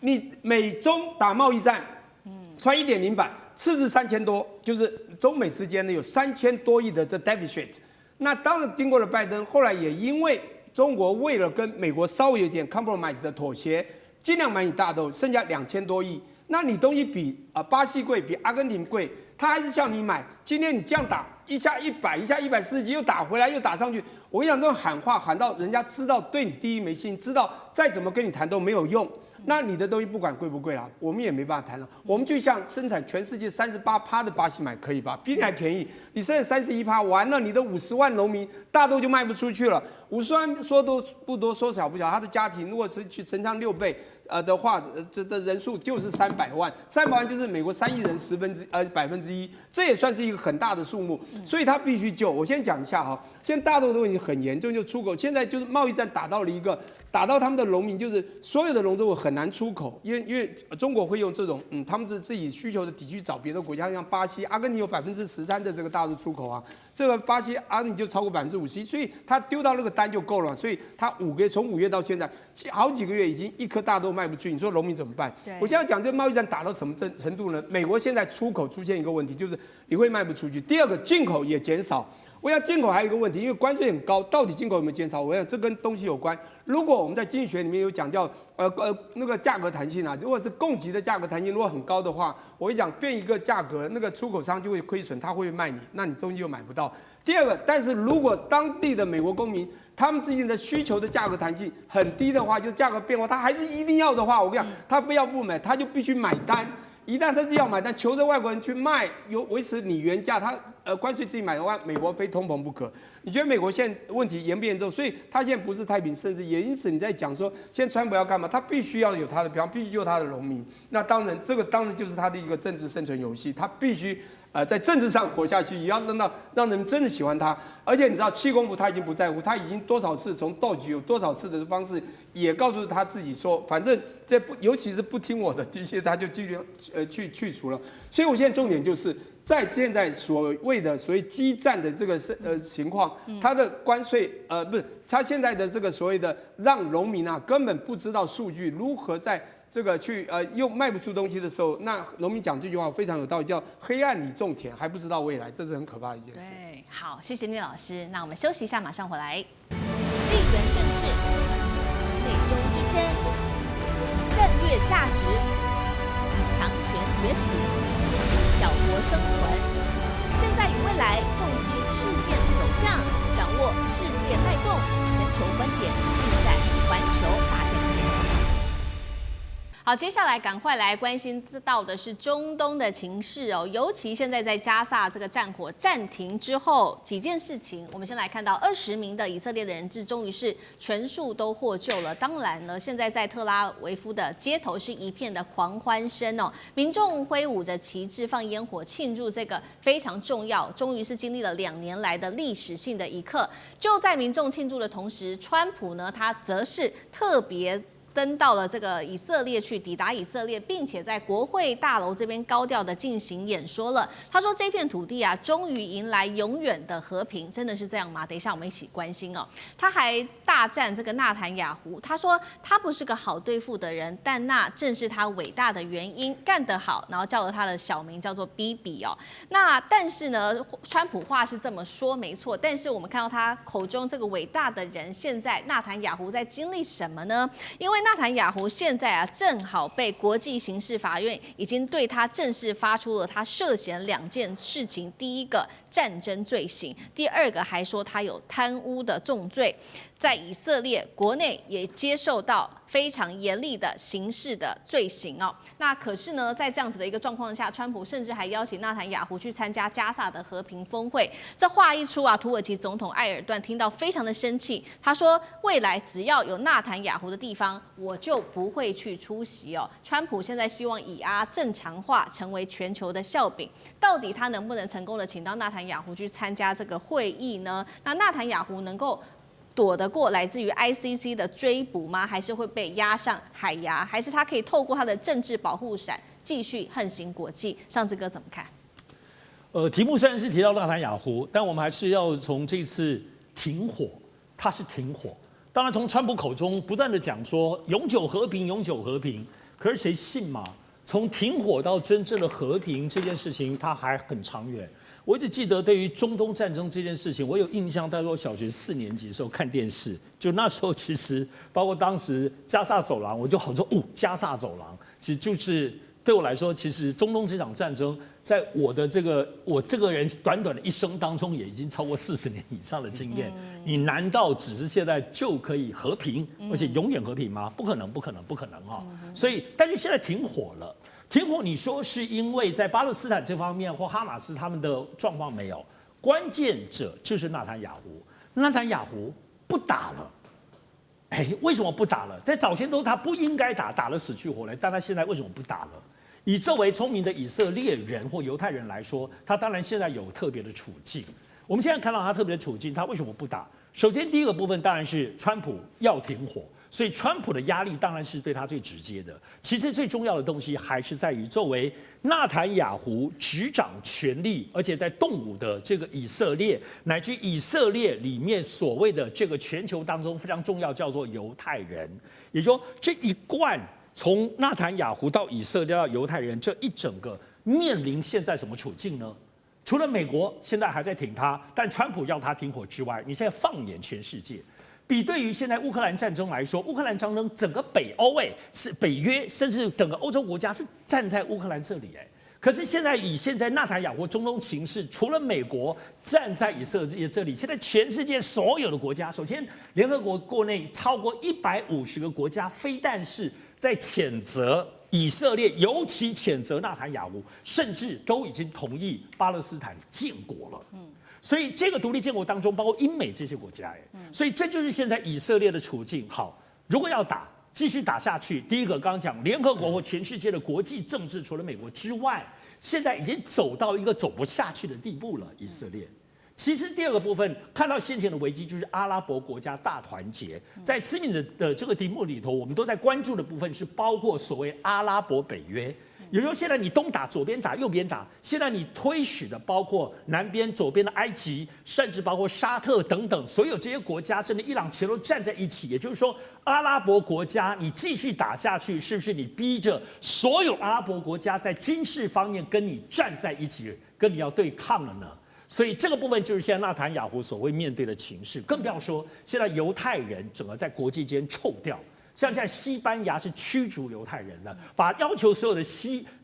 你美中打贸易战，穿1.0版，赤字3000多，就是中美之间呢有3000多亿的这 deficit。那当然经过了拜登，后来也因为中国为了跟美国稍微有点 compromise 的妥协，尽量买你大豆，剩下2000多亿。那你东西比巴西贵，比阿根廷贵，他还是向你买。今天你这样打，一下100，一下140几，又打回来，又打上去。我跟你讲，这种喊话喊到人家知道对你第一没信，知道再怎么跟你谈都没有用。那你的东西不管贵不贵啦，我们也没办法谈了。我们就像生产全世界38%的巴西买可以吧？比你还便宜，你剩下31%，完了你的50万农民大豆就卖不出去了。50万说多不多，说少不少，他的家庭如果是去乘上6倍。的话，这的人数就是300万，300万就是美国3亿人1%，这也算是一个很大的数目，所以他必须救。我先讲一下哈，现在大豆的问题很严重，就出口，现在就是贸易战打到他们的农民，就是所有的农作物很难出口，因为中国会用这种他们自己需求的底去找别的国家，像巴西、阿根廷有13%的这个大豆出口啊，这个巴西、阿根廷就超过51%，所以他丢到那个单就够了，所以他从5月到现在好几个月已经一颗大豆卖不出去，你说农民怎么办？我现在讲这贸易战打到什么程度呢？美国现在出口出现一个问题，就是你会卖不出去。第二个，进口也减少。我想进口还有一个问题，因为关税很高，到底进口有没有减少？我想这跟东西有关。如果我们在经济学里面有讲叫那个价格弹性啊，如果是供给的价格弹性如果很高的话，我会讲变一个价格，那个出口商就会亏损，他会卖你，那你东西就买不到。第二个，但是如果当地的美国公民他们之间的需求的价格弹性很低的话，就价格变化，他还是一定要的话，我跟你讲，他不要不买，他就必须买单。一旦他是要买单，求着外国人去卖，维持你原价，他关税自己买的话，美国非通膨不可。你觉得美国现在问题严不严重？所以他现在不是太平盛世，也因此你在讲说，现在川普要干嘛？他必须要有他的标，必须救他的农民。那当然，这个当然就是他的一个政治生存游戏，他必须。在政治上活下去，也要让人真的喜欢他。而且你知道，气功部他已经不在乎，他已经多少次从斗局有多少次的方式，也告诉他自己说，反正尤其是不听我的，的确他就继续去除了。所以我现在重点就是在现在所谓激战的这个情况，他的关税不是他现在的这个所谓的让农民啊根本不知道数据如何在。这个去又卖不出东西的时候，那农民讲这句话非常有道理，叫黑暗里种田还不知道未来，这是很可怕的一件事。对，好，谢谢聂老师。那我们休息一下，马上回来。地缘政治、美中之争、战略价值、强权崛起、小国生存，现在与未来洞悉事件走向，掌握世界脉动，全球观点尽在环球大战线。好，好，接下来赶快来关心到的是中东的情势哦，尤其现在在加萨这个战火暂停之后，几件事情，我们先来看到20名的以色列的人质终于是全数都获救了。当然呢，现在在特拉维夫的街头是一片的狂欢声哦，民众挥舞着旗帜放烟火庆祝这个非常重要，终于是经历了2年来的历史性的一刻。就在民众庆祝的同时，川普呢，他则是特别登到了这个以色列去，抵达以色列，并且在国会大楼这边高调的进行演说了。他说这片土地啊，终于迎来永远的和平，真的是这样吗？等一下我们一起关心哦。他还大赞这个纳坦雅胡，他说他不是个好对付的人，但那正是他伟大的原因，干得好。然后叫了他的小名叫做 BB 哦。那但是呢，川普话是这么说没错，但是我们看到他口中这个伟大的人，现在纳坦雅胡在经历什么呢？因为纳坦雅胡现在啊，正好被国际刑事法院已经对他正式发出了他涉嫌2件事情，第一个战争罪行，第二个还说他有贪污的重罪。在以色列国内也接受到非常严厉的刑事的罪行哦。那可是呢，在这样子的一个状况下，川普甚至还邀请纳坦雅胡去参加加萨的和平峰会。这话一出啊，土耳其总统埃尔段听到非常的生气，他说未来只要有纳坦雅胡的地方，我就不会去出席哦。川普现在希望以阿正常化成为全球的笑柄，到底他能不能成功的请到纳坦雅胡去参加这个会议呢？那纳坦雅胡能够躲得过来自于 ICC 的追捕吗？还是会被押上海牙？还是他可以透过他的政治保护伞继续横行国际？上志哥怎么看？题目虽然是提到纳坦雅胡，但我们还是要从这次停火，它是停火。当然，从川普口中不断的讲说永久和平，永久和平，可是谁信嘛？从停火到真正的和平这件事情，它还很长远。我一直记得对于中东战争这件事情，我有印象，大概我小学4年级的时候看电视，就那时候其实包括当时加萨走廊，我就好说加萨走廊，其实就是对我来说，其实中东这场战争，在我这个人短短的一生当中，也已经超过40年以上的经验。你难道只是现在就可以和平，而且永远和平吗？不可能，不可能，不可能哈！所以，但是现在停火了。停火，你说是因为在巴勒斯坦这方面或哈马斯他们的状况没有，关键者就是纳坦雅胡。纳坦雅胡不打了，为什么不打了？在早先都他不应该打，打了死去活来，但他现在为什么不打了？以这为聪明的以色列人或犹太人来说，他当然现在有特别的处境。我们现在看到他特别的处境，他为什么不打？首先第一个部分当然是川普要停火。所以，川普的压力当然是对他最直接的。其实，最重要的东西还是在于作为纳坦雅胡执掌权力，而且在动武的这个以色列，乃至以色列里面所谓的这个全球当中非常重要，叫做犹太人。也就是说，这一贯从纳坦雅胡到以色列到犹太人这一整个面临现在什么处境呢？除了美国现在还在挺他，但川普要他停火之外，你现在放眼全世界。比对于现在乌克兰战争来说，乌克兰战争整个北欧是北约，甚至整个欧洲国家是站在乌克兰这里可是现在纳坦雅胡中东情势，除了美国站在以色列这里，现在全世界所有的国家，首先联合国国内超过150个国家，非但是在谴责以色列，尤其谴责纳坦雅胡，甚至都已经同意巴勒斯坦建国了。所以这个独立建国当中，包括英美这些国家，所以这就是现在以色列的处境。好，如果要打，继续打下去，第一个刚刚讲，联合国或全世界的国际政治，除了美国之外，现在已经走到一个走不下去的地步了。以色列。其实第二个部分，看到先前的危机，就是阿拉伯国家大团结。在思敏的这个题目里头，我们都在关注的部分是包括所谓阿拉伯北约。也就是说，现在你东打、左边打、右边打，现在你推使的包括南边、左边的埃及，甚至包括沙特等等，所有这些国家，甚至伊朗全都站在一起。也就是说，阿拉伯国家你继续打下去，是不是你逼着所有阿拉伯国家在军事方面跟你站在一起，跟你要对抗了呢？所以这个部分就是现在纳坦雅胡所谓面对的情势，更不要说现在犹太人整个在国际间臭掉。像现在西班牙是驱逐犹太人的，把要求所有的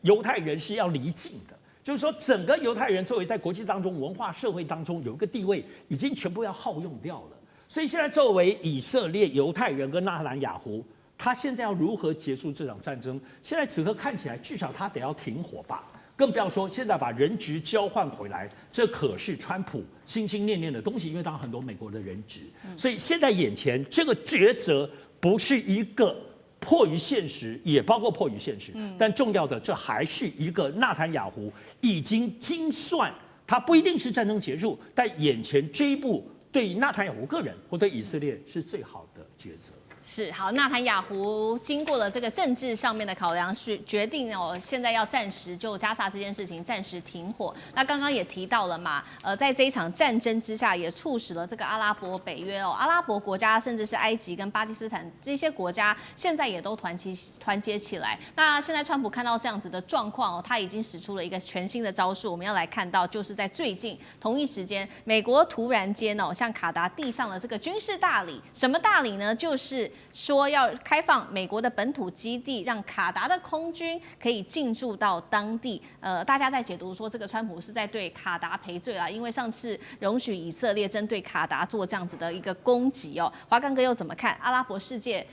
犹太人是要离境的，就是说整个犹太人作为在国际当中文化社会当中有一个地位，已经全部要耗用掉了。所以现在作为以色列犹太人跟纳坦雅胡他现在要如何结束这场战争？现在此刻看起来，至少他得要停火吧。更不要说现在把人质交换回来，这可是川普心心念念的东西，因为当然很多美国的人质，所以现在眼前这个抉择不是一个迫于现实，也包括迫于现实，但重要的这还是一个纳坦雅胡已经精算，他不一定是战争结束，但眼前这一步对于纳坦雅胡个人或对以色列是最好的抉择。是好，纳坦雅胡经过了这个政治上面的考量，是决定现在要暂时就加沙这件事情暂时停火。那刚刚也提到了嘛，在这一场战争之下，也促使了这个阿拉伯北约阿拉伯国家甚至是埃及跟巴基斯坦这些国家，现在也都团结起来。那现在川普看到这样子的状况他已经使出了一个全新的招数。我们要来看到，就是在最近同一时间，美国突然间向卡达递上了这个军事大礼。什么大礼呢？就是说要开放美国的本土基地，让卡达的空军可以进驻到当地。大家在解读说，这个川普是在对卡达赔罪啦，因为上次容许以色列针对卡达做这样子的一个攻击华刚哥又怎么看？阿拉伯世界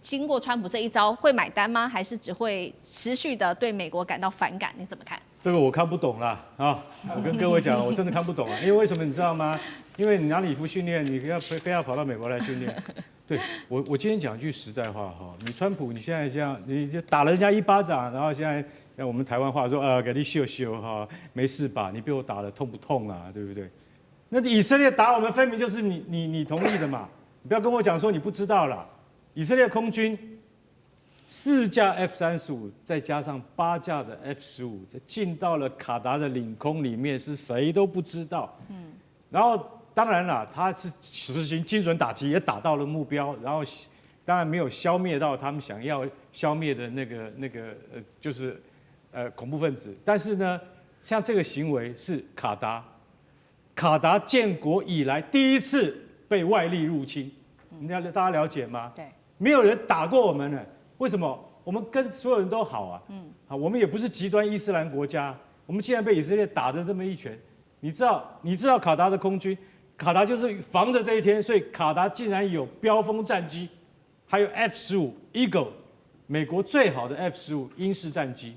经过川普这一招会买单吗？还是只会持续的对美国感到反感？你怎么看？这个我看不懂啦啊！我跟各位讲，我真的看不懂啊，因为为什么你知道吗？因为你哪里不训练，你非要跑到美国来训练。对我今天讲句实在话哈，你川普你现在这样，你就打了人家一巴掌，然后现在像我们台湾话说给你秀秀哈，没事吧？你被我打了痛不痛啊？对不对？那以色列打我们分明就是你同意的嘛，你不要跟我讲说你不知道啦。以色列空军4架 F-35，再加上8架的 F-15，进到了卡达的领空里面，是谁都不知道。然后当然了，他是实行精准打击，也打到了目标，然后当然没有消灭到他们想要消灭的就是恐怖分子。但是呢，像这个行为是卡达建国以来第一次被外力入侵，大家了解吗？对，没有人打过我们呢，为什么？我们跟所有人都好啊，我们也不是极端伊斯兰国家，我们竟然被以色列打的这么一拳，你知道卡达的空军？卡达就是防着这一天，所以卡达竟然有飙风战机，还有 F-15 Eagle， 美国最好的 F-15英式战机。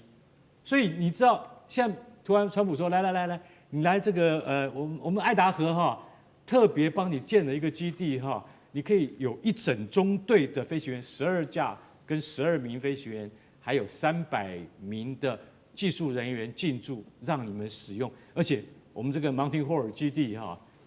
所以你知道，现在突然川普说来，你来这个我们爱达荷特别帮你建了一个基地你可以有一整中队的飞行员，12架跟12名飞行员，还有300名的技术人员进驻，让你们使用。而且我们这个 Mountain Hall 基地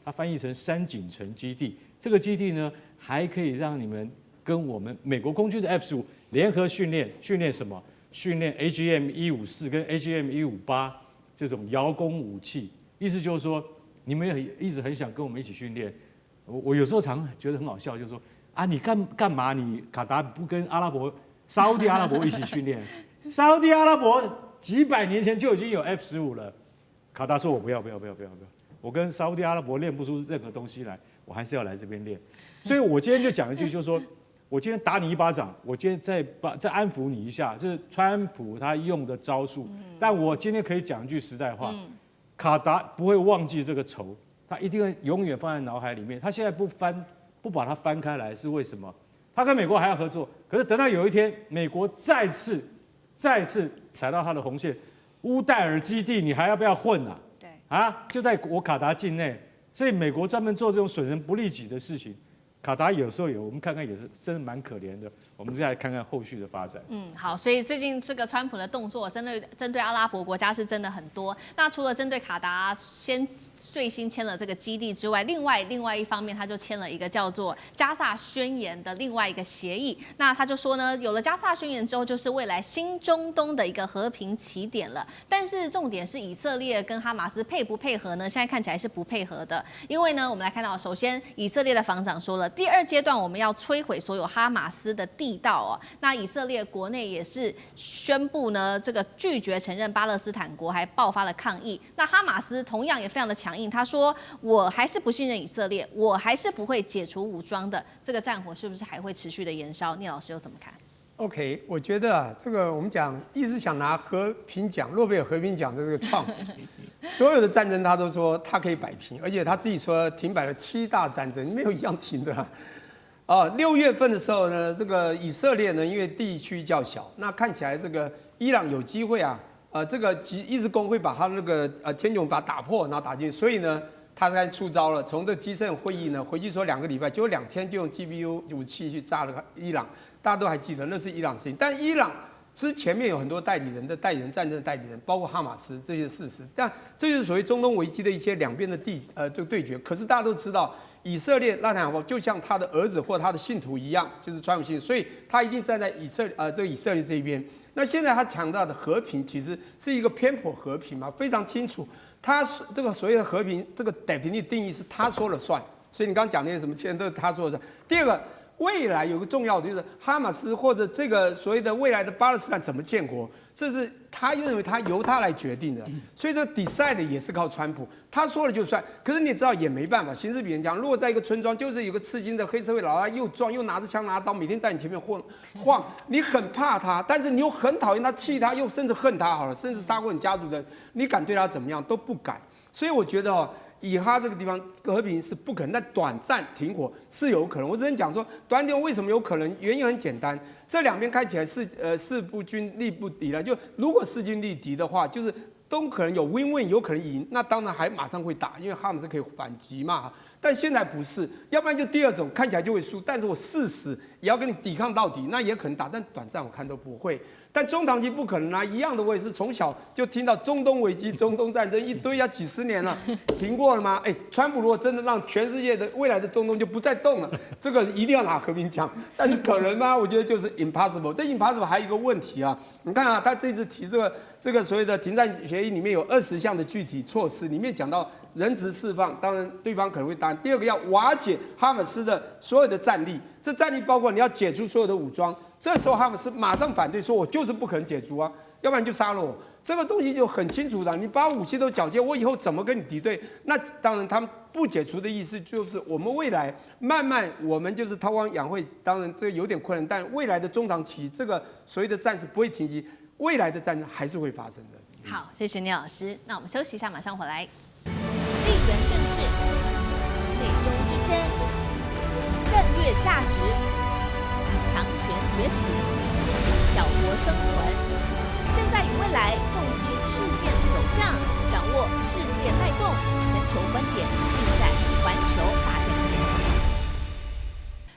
它翻译成山景城基地。这个基地呢，还可以让你们跟我们美国空军的 F-15联合训练。训练什么？训练 AGM-154跟 AGM-158这种遥攻武器。意思就是说，你们也一直很想跟我们一起训练。我有时候常觉得很好笑，就是说你干嘛？你卡达不跟沙烏地阿拉伯一起训练？沙烏地阿拉伯几百年前就已经有 F-15了。卡达说：“我不要。我跟沙烏地阿拉伯练不出任何东西来，我还是要来这边练。”所以我今天就讲一句，就是说，我今天打你一巴掌，我今天再安抚你一下，这是川普他用的招数。但我今天可以讲一句实在话，卡达不会忘记这个仇，他一定会永远放在脑海里面。他现在不把它翻开来，是为什么？他跟美国还要合作，可是等到有一天美国再次踩到他的红线，乌代尔基地你还要不要混啊？就在我卡达境内，所以美国专门做这种损人不利己的事情。卡达有时候我们看看也是真的蛮可怜的。我们再来看看后续的发展。好，所以最近这个川普的动作针对阿拉伯国家是真的很多。那除了针对卡达最新签了这个基地之外，另外一方面他就签了一个叫做加萨宣言的另外一个协议。那他就说呢，有了加萨宣言之后，就是未来新中东的一个和平起点了。但是重点是以色列跟哈马斯配不配合呢？现在看起来是不配合的，因为呢，我们来看到，首先以色列的防长说了，第2阶段我们要摧毁所有哈马斯的地道那以色列国内也是宣布呢，这个拒绝承认巴勒斯坦国，还爆发了抗议。那哈马斯同样也非常的强硬，他说我还是不信任以色列，我还是不会解除武装的。这个战火是不是还会持续的延烧？聂老师又怎么看？OK， 我觉得这个我们讲一直想拿和平奖、诺贝尔和平奖的这个创普，所有的战争他都说他可以摆平，而且他自己说停摆了7大战争，没有一样停的。6月份的时候呢，这个以色列呢，因为地区较小，那看起来这个伊朗有机会啊，这个一直攻会把他那个天穹把它打破，然后打进去，所以呢，他才出招了。从这个 G7 会议呢，回去说2个礼拜，结果2天就用 GBU 武器去炸了伊朗，大家都还记得那是伊朗事情。但伊朗之前面有很多代理人战争的代理人，包括哈马斯这些事实，但这就是所谓中东危机的一些两边的这个对决。可是大家都知道，以色列纳坦雅胡就像他的儿子或他的信徒一样，就是川普信徒，所以他一定站在这个以色列这一边。那现在他强调的和平其实是一个偏颇和平嘛，非常清楚。他这个所谓的和平，这个定义是他说了算。所以你刚刚讲那些什么，现在都是他说了算。第二个。未来有个重要的就是哈马斯或者这个所谓的未来的巴勒斯坦怎么建国，这是他认为他由他来决定的，所以这个 decide 也是靠川普，他说了就算。可是你知道也没办法，形势比人强。如果在一个村庄，就是有个刺青的黑社会老大又壮又拿着枪拿着刀，每天在你前面晃，你很怕他，但是你又很讨厌他，气他，又甚至恨他好了，甚至杀过你家族的人，你敢对他怎么样都不敢。所以我觉得以哈这个地方和平是不可能，但短暂停火是有可能。我只能讲说，短停火为什么有可能？原因很简单，这两边看起来是势不均力不敌了。就如果势均力敌的话，就是都可能有 win-win， 有可能赢，那当然还马上会打，因为哈马斯可以反击嘛。但现在不是，要不然就第二种，看起来就会输，但是我誓死也要跟你抵抗到底，那也可能打，但短暂我看都不会。但中长期不可能啊，一样的，我也是从小就听到中东危机、中东战争一堆几十年了，停过了吗？川普如果真的让全世界的未来的中东就不再动了，这个一定要拿和平奖，但是可能吗？我觉得就是 impossible。这 impossible 还有一个问题啊，你看啊，他这次提这个所谓的停战协议里面有20项的具体措施，里面讲到人质释放，当然对方可能会答应。第二个要瓦解哈马斯的所有的战力，这战力包括你要解除所有的武装。这时候哈马斯马上反对，说我就是不可能解除啊，要不然就杀了我。这个东西就很清楚的，你把武器都缴械，我以后怎么跟你敌对？那当然他们不解除的意思就是我们未来慢慢我们就是韬光养晦，当然这个有点困难，但未来的中长期这个所谓的战事不会停息，未来的战争还是会发生的。好，谢谢聂老师。那我们休息一下，马上回来。地缘政治、内中之争、战略价值、强权崛起、小国生存。现在与未来洞悉事件走向，掌握世界脉动，全球观点尽在环球大战线。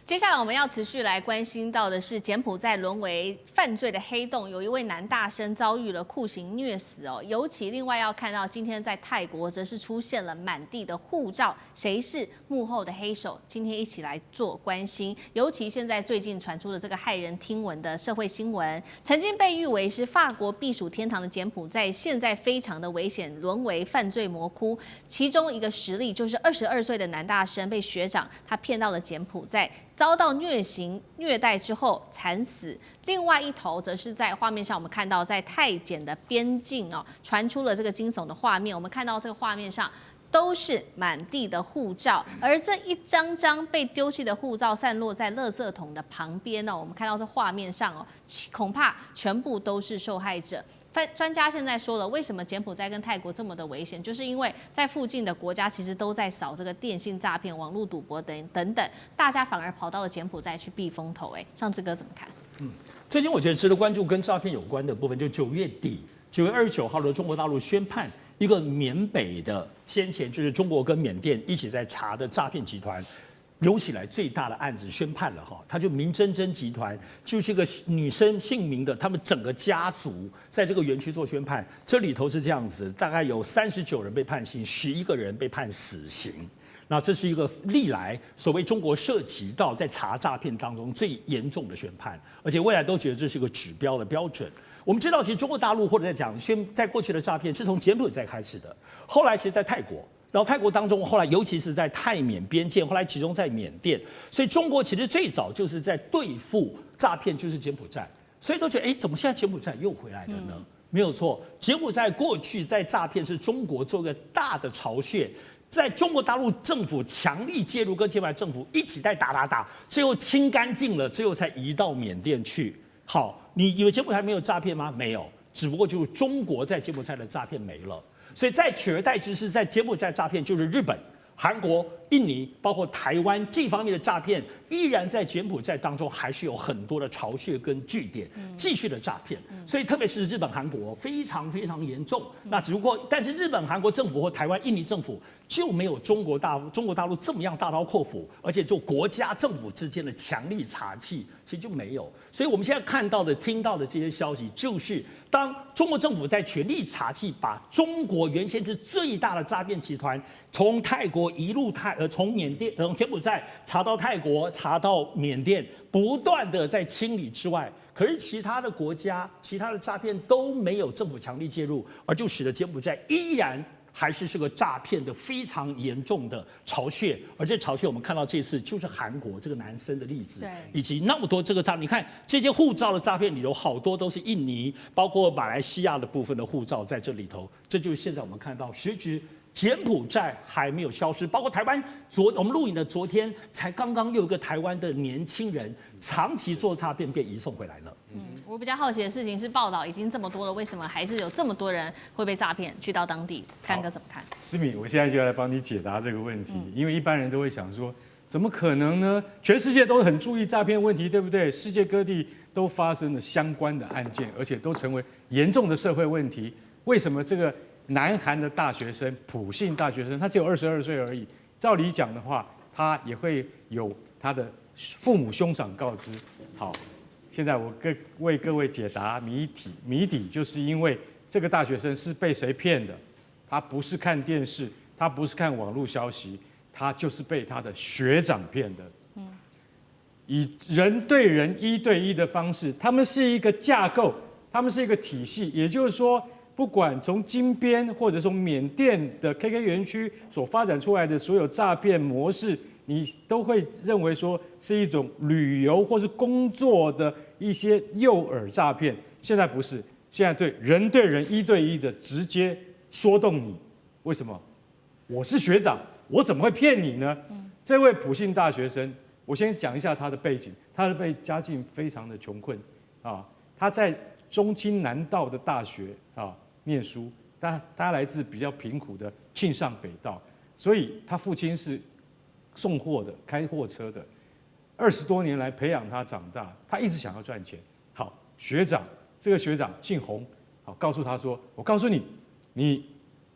接下来我们要持续来关心到的是柬埔寨沦为犯罪的黑洞，有一位男大生遭遇了酷刑虐死哦。尤其另外要看到，今天在泰国则是出现了满地的护照，谁是幕后的黑手？今天一起来做关心。尤其现在最近传出的这个骇人听闻的社会新闻，曾经被誉为是法国避暑天堂的柬埔寨，现在非常的危险，沦为犯罪魔窟。其中一个实例就是22岁的男大生被学长他骗到了柬埔寨，遭到虐待之后惨死。另外一头则是在画面上，我们看到在泰柬的边境传出了这个惊悚的画面。我们看到这个画面上都是满地的护照，而这一张张被丢弃的护照散落在垃圾桶的旁边我们看到这画面上恐怕全部都是受害者。专家现在说了，为什么柬埔寨跟泰国这么的危险，就是因为在附近的国家其实都在扫这个电信诈骗、网络赌博等等，大家反而跑到了柬埔寨去避风头。上志哥怎么看？最近我觉得值得关注跟诈骗有关的部分，就9月底9月29号的中国大陆宣判一个缅北的先前就是中国跟缅甸一起在查的诈骗集团。有史以来最大的案子宣判了他就明珍珍集团就是一个女生姓名的，他们整个家族在这个园区做宣判，这里头是这样子，大概有39人被判刑，11个人被判死刑。那这是一个历来所谓中国涉及到在查诈骗当中最严重的宣判，而且未来都觉得这是一个指标的标准。我们知道，其实中国大陆或者在讲在过去的诈骗是从柬埔寨开始的，后来其实在泰国。然后泰国当中，后来尤其是在泰缅边界，后来集中在缅甸，所以中国其实最早就是在对付诈骗，就是柬埔寨，所以都觉得，怎么现在柬埔寨又回来了呢？没有错，柬埔寨过去在诈骗是中国做一个大的巢穴，在中国大陆政府强力介入，跟柬埔寨政府一起在打，最后清干净了，最后才移到缅甸去。好，你以为柬埔寨没有诈骗吗？没有，只不过就是中国在柬埔寨的诈骗没了。所以在取而代之是在柬埔寨诈骗，就是日本、韩国、印尼，包括台湾这方面的诈骗，依然在柬埔寨当中还是有很多的巢穴跟据点继续的诈骗。所以特别是日本、韩国非常非常严重。那只不过，但是日本、韩国政府或台湾、印尼政府就没有中国大陆这么样大刀阔斧，而且就国家政府之间的强力查缉，其实就没有。所以我们现在看到的、听到的这些消息，就是当中国政府在全力查缉，把中国原先是最大的诈骗集团，从泰国一路从缅甸、从柬埔寨查到泰国，查到缅甸，不断的在清理之外，可是其他的国家、其他的诈骗都没有政府强力介入，而就使得柬埔寨依然还是个诈骗的非常严重的巢穴。而这巢穴我们看到这次就是韩国这个男生的例子，对，以及那么多这个诈骗，你看这些护照的诈骗里头，好多都是印尼，包括马来西亚的部分的护照在这里头，这就是现在我们看到实质。柬埔寨还没有消失，包括台湾我们录影的昨天才刚刚又有一个台湾的年轻人长期做诈骗被移送回来了。我比较好奇的事情是，报道已经这么多了，为什么还是有这么多人会被诈骗？去到当地，干哥怎么看？思敏，我现在就要来帮你解答这个问题，因为一般人都会想说，怎么可能呢？全世界都很注意诈骗问题，对不对？世界各地都发生了相关的案件，而且都成为严重的社会问题。为什么这个南韩的大学生，朴姓大学生，他只有22岁而已。照理讲的话，他也会有他的父母兄长告知。好，现在我为各位解答谜底，就是因为这个大学生是被谁骗的？他不是看电视，他不是看网络消息，他就是被他的学长骗的。以人对人1对1的方式，他们是一个架构，他们是一个体系，也就是说。不管从金边或者从缅甸的 KK 园区所发展出来的所有诈骗模式，你都会认为说是一种旅游或是工作的一些诱饵诈骗。现在不是，现在对人1对1的直接说动你。为什么？我是学长，我怎么会骗你呢？这位朴姓大学生，我先讲一下他的背景，他的家境非常的穷困啊，他在中清南道的大学啊。念书，他来自比较贫苦的庆尚北道，所以他父亲是送货的，开货车的，20多年来培养他长大，他一直想要赚钱。好，这个学长姓洪，好，告诉他说，我告诉你，你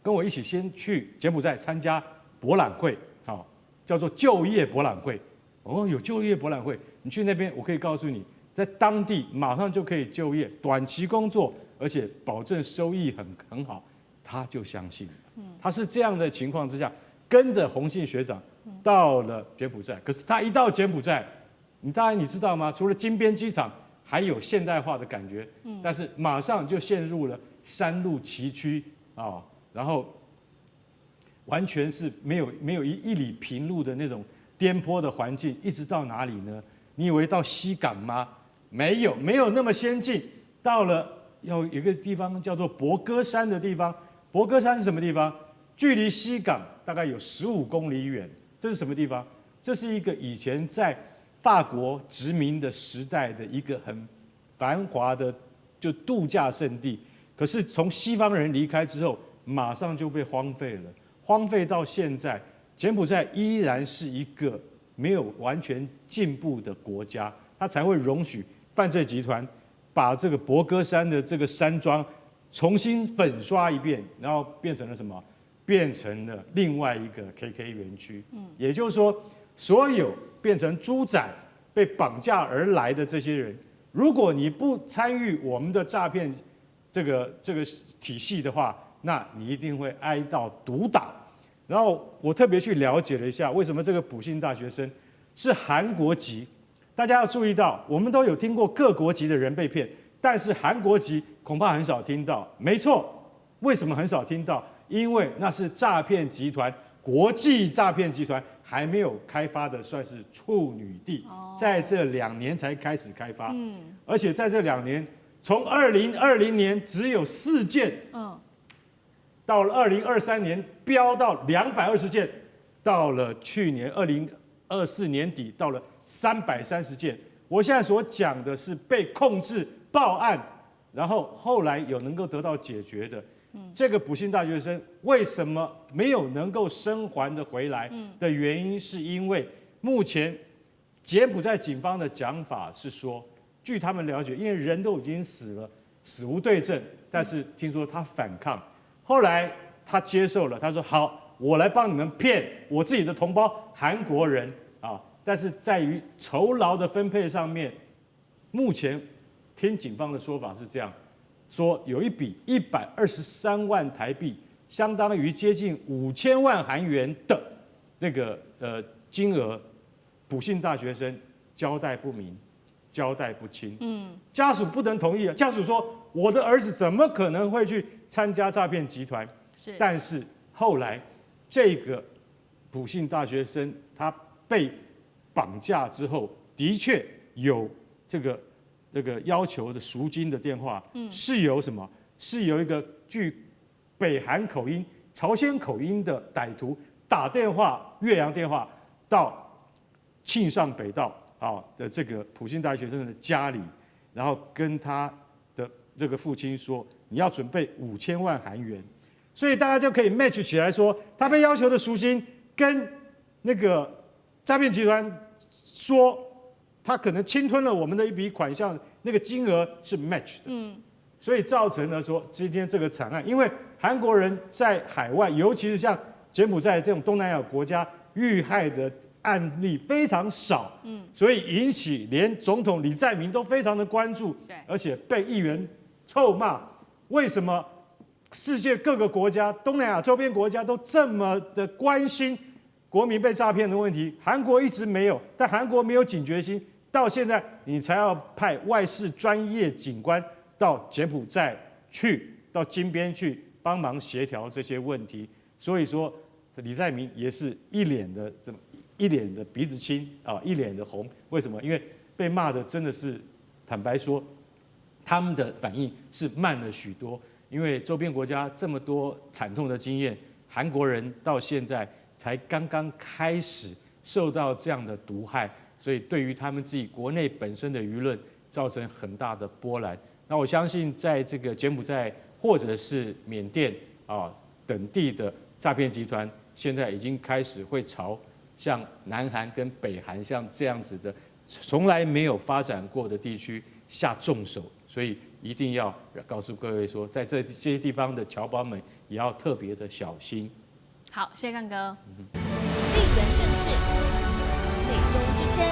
跟我一起先去柬埔寨参加博览会，好，叫做就业博览会。哦，有就业博览会，你去那边，我可以告诉你，在当地马上就可以就业，短期工作。而且保证收益很好，他就相信了。他是这样的情况之下，跟着洪姓学长到了柬埔寨。可是他一到柬埔寨，你知道吗？除了金边机场，还有现代化的感觉，但是马上就陷入了山路崎岖啊，然后完全是没有一里平路的那种颠簸的环境，一直到哪里呢？你以为到西港吗？没有那么先进，到了。有一个地方叫做博歌山的地方，博歌山是什么地方？距离西港大概有15公里远。这是什么地方？这是一个以前在法国殖民的时代的一个很繁华的就度假胜地。可是从西方人离开之后，马上就被荒废了。荒废到现在，柬埔寨依然是一个没有完全进步的国家，它才会容许犯罪集团。把这个博歌山的这个山庄重新粉刷一遍，然后变成了什么？变成了另外一个 KK 园区。也就是说，所有变成猪仔被绑架而来的这些人，如果你不参与我们的诈骗这个体系的话，那你一定会挨到毒打。然后我特别去了解了一下，为什么这个朴姓大学生是韩国籍。大家要注意到，我们都有听过各国籍的人被骗，但是韩国籍恐怕很少听到。没错，为什么很少听到？因为那是诈骗集团，国际诈骗集团还没有开发的，算是处女地，在这2年才开始开发。而且在这2年，从2020年只有4件，到了2023年飙到220件，到了去年2024年底到了330件。我现在所讲的是被控制、报案，然后后来有能够得到解决的，这个普信大学生为什么没有能够生还的回来的原因，是因为目前柬埔寨警方的讲法是说，据他们了解，因为人都已经死了，死无对证，但是听说他反抗，后来他接受了，他说好，我来帮你们骗我自己的同胞韩国人啊，但是在于酬劳的分配上面，目前听警方的说法是这样。说有一笔123万台币，相当于接近5000万韩元的那个金额，普信大学生交代不明，交代不清。家属不能同意啊。家属说，我的儿子怎么可能会去参加诈骗集团？是，但是后来这个普信大学生他被绑架之后，的确有这个要求的赎金的电话，是由什么？是由一个具北韩口音、朝鲜口音的歹徒打电话越洋电话到庆尚北道的这个普信大学生的家里，然后跟他的这个父亲说，你要准备5000万韩元，所以大家就可以 match 起来说，他被要求的赎金跟那个诈骗集团说。他可能侵吞了我们的一笔款项，那个金额是 match 的，所以造成了说今天这个惨案，因为韩国人在海外，尤其是像柬埔寨这种东南亚国家遇害的案例非常少，所以引起连总统李在明都非常的关注，而且被议员臭骂，为什么世界各个国家、东南亚周边国家都这么的关心国民被诈骗的问题，韩国一直没有，但韩国没有警觉心。到现在，你才要派外事专业警官到柬埔寨去，到金边去帮忙协调这些问题。所以说，李在明也是一脸的鼻子青啊，一脸的红。为什么？因为被骂的真的是，坦白说，他们的反应是慢了许多。因为周边国家这么多惨痛的经验，韩国人到现在才刚刚开始受到这样的毒害。所以对于他们自己国内本身的舆论造成很大的波澜。那我相信，在这个柬埔寨或者是缅甸等地的诈骗集团，现在已经开始会朝像南韩跟北韩像这样子的从来没有发展过的地区下重手。所以一定要告诉各位说，在这些地方的侨胞们也要特别的小心。好，谢谢干哥。地缘政治。美中之争、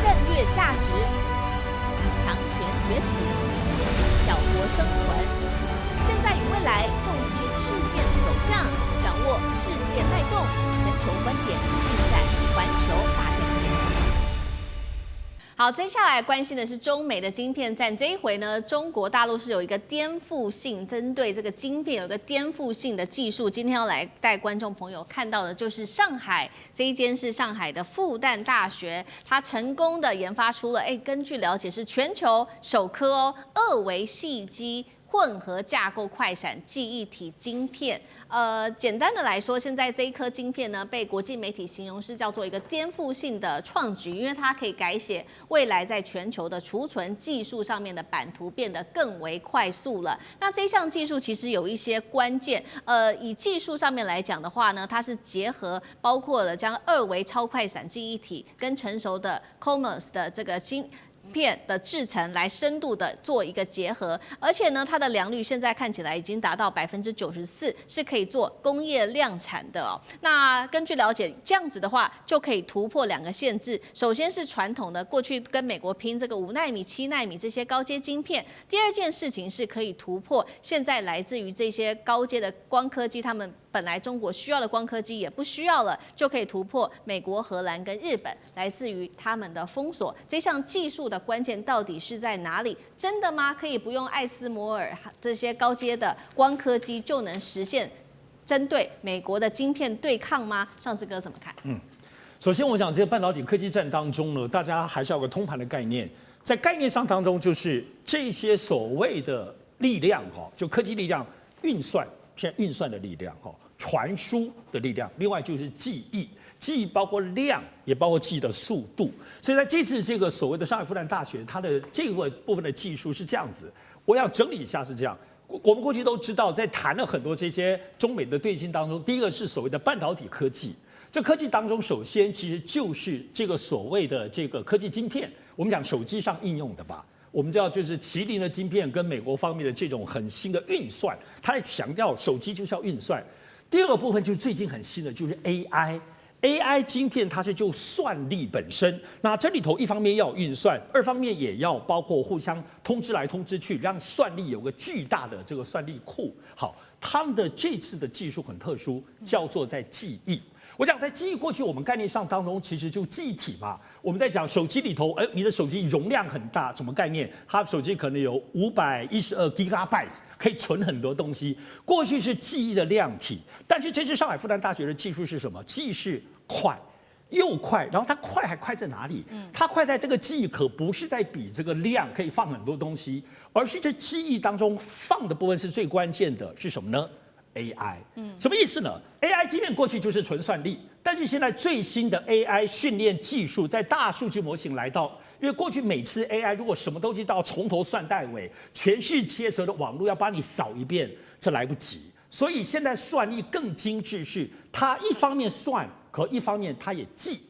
战略价值、强权崛起、小国生存，现在与未来洞悉事件走向，掌握世界脉动，全球观点尽在环球大战线。好，接下来关心的是中美的晶片战。这一回呢，中国大陆是有一个颠覆性，针对这个晶片有一个颠覆性的技术。今天要来带观众朋友看到的就是上海这一间是上海的复旦大学，它成功的研发出了，根据了解是全球首颗2维细基混合架构快闪记忆体晶片。简单的来说，现在这一颗晶片呢，被国际媒体形容是叫做一个颠覆性的创举，因为它可以改写未来在全球的储存技术上面的版图，变得更为快速了。那这项技术其实有一些关键，以技术上面来讲的话呢，它是结合包括了将2维超快闪记忆体跟成熟的 COMOS 的这个片的制程来深度的做一个结合，而且呢，它的良率现在看起来已经达到94%，是可以做工业量产的哦。那根据了解，这样子的话就可以突破2个限制。首先是传统的过去跟美国拼这个5奈米、7奈米这些高阶晶片。第二件事情是可以突破现在来自于这些高阶的光刻机，他们本来中国需要的光刻机也不需要了，就可以突破美国、荷兰跟日本来自于他们的封锁。这项技术的关键到底是在哪里？真的吗？可以不用艾斯摩尔这些高阶的光刻机就能实现针对美国的晶片对抗吗？上次哥怎么看？首先我想这个半导体科技战当中呢，大家还是要有个通盘的概念，在概念上当中就是这些所谓的力量就科技力量、运算的力量传输的力量，另外就是记忆。记忆包括量，也包括记忆的速度。所以在这次这个所谓的上海复旦大学，它的这个部分的技术是这样子。我要整理一下是这样：我们过去都知道，在谈了很多这些中美的对峙当中，第一个是所谓的半导体科技。这科技当中，首先其实就是这个所谓的这个科技晶片，我们讲手机上应用的吧。我们知道，就是麒麟的晶片跟美国方面的这种很新的运算，它在强调手机就是要运算。第二个部分就是最近很新的，就是 AI 晶片，它是就算力本身。那这里头一方面要有运算，二方面也要包括互相通知来通知去，让算力有个巨大的这个算力库。好，他们的这次的技术很特殊，叫做在记忆。我讲在记忆过去我们概念上当中，其实就记忆体嘛。我们在讲手机里头，你的手机容量很大，什么概念？它手机可能有512 GB 可以存很多东西。过去是记忆的量体，但是这次上海复旦大学的技术是什么？记忆是快。又快，然后它快还快在哪里？它快在这个记忆可不是在比这个量可以放很多东西，而是这记忆当中放的部分是最关键的，是什么呢？AI，什么意思呢 ？AI 即便过去就是纯算力，但是现在最新的 AI 训练技术在大数据模型来到，因为过去每次 AI 如果什么东西都要从头算到尾，全世界所有的网络要帮你扫一遍，这来不及。所以现在算力更精致，是它一方面算，可一方面它也记。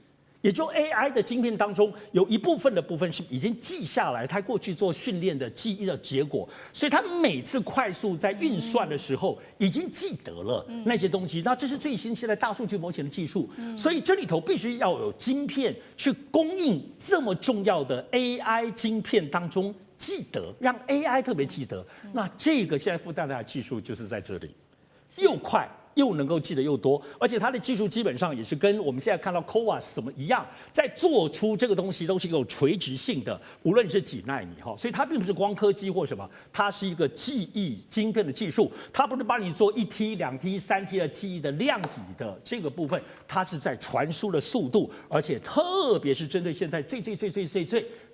也就 AI 的晶片当中有一部分的部分是已经记下来，它过去做训练的记忆的结果，所以它每次快速在运算的时候已经记得了那些东西。那这是最新现在大数据模型的技术，所以这里头必须要有晶片去供应这么重要的 AI 晶片当中记得，让 AI 特别记得。那这个现在复旦的技术就是在这里，又快。又能够记得又多，而且它的技术基本上也是跟我们现在看到 CoWoS 什么一样，在做出这个东西都是有垂直性的，无论是几纳米哈，所以它并不是光刻机或什么，它是一个记忆晶片的技术，它不是帮你做1T、2T、3T 的记忆的量体的这个部分，它是在传输的速度，而且特别是针对现在最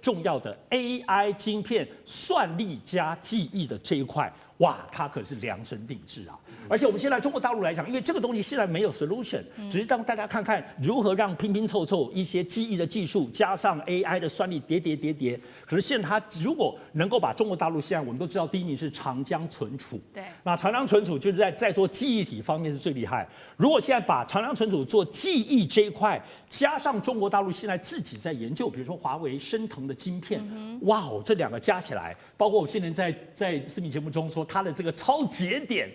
重要的 AI 晶片算力加记忆的这一块。哇，它可是量身定制啊！而且我们现在中国大陆来讲，因为这个东西现在没有 solution， 只是让大家看看如何让拼拼凑凑一些记忆的技术加上 AI 的算力叠。可是现在它如果能够把中国大陆现在我们都知道第一名是长江存储，对，那长江存储就是在做记忆体方面是最厉害。如果现在把长江存储做记忆这一块，加上中国大陆现在自己在研究，比如说华为、升腾的晶片，哇哦，这两个加起来，包括我现在在视频节目中说它的这个超节点。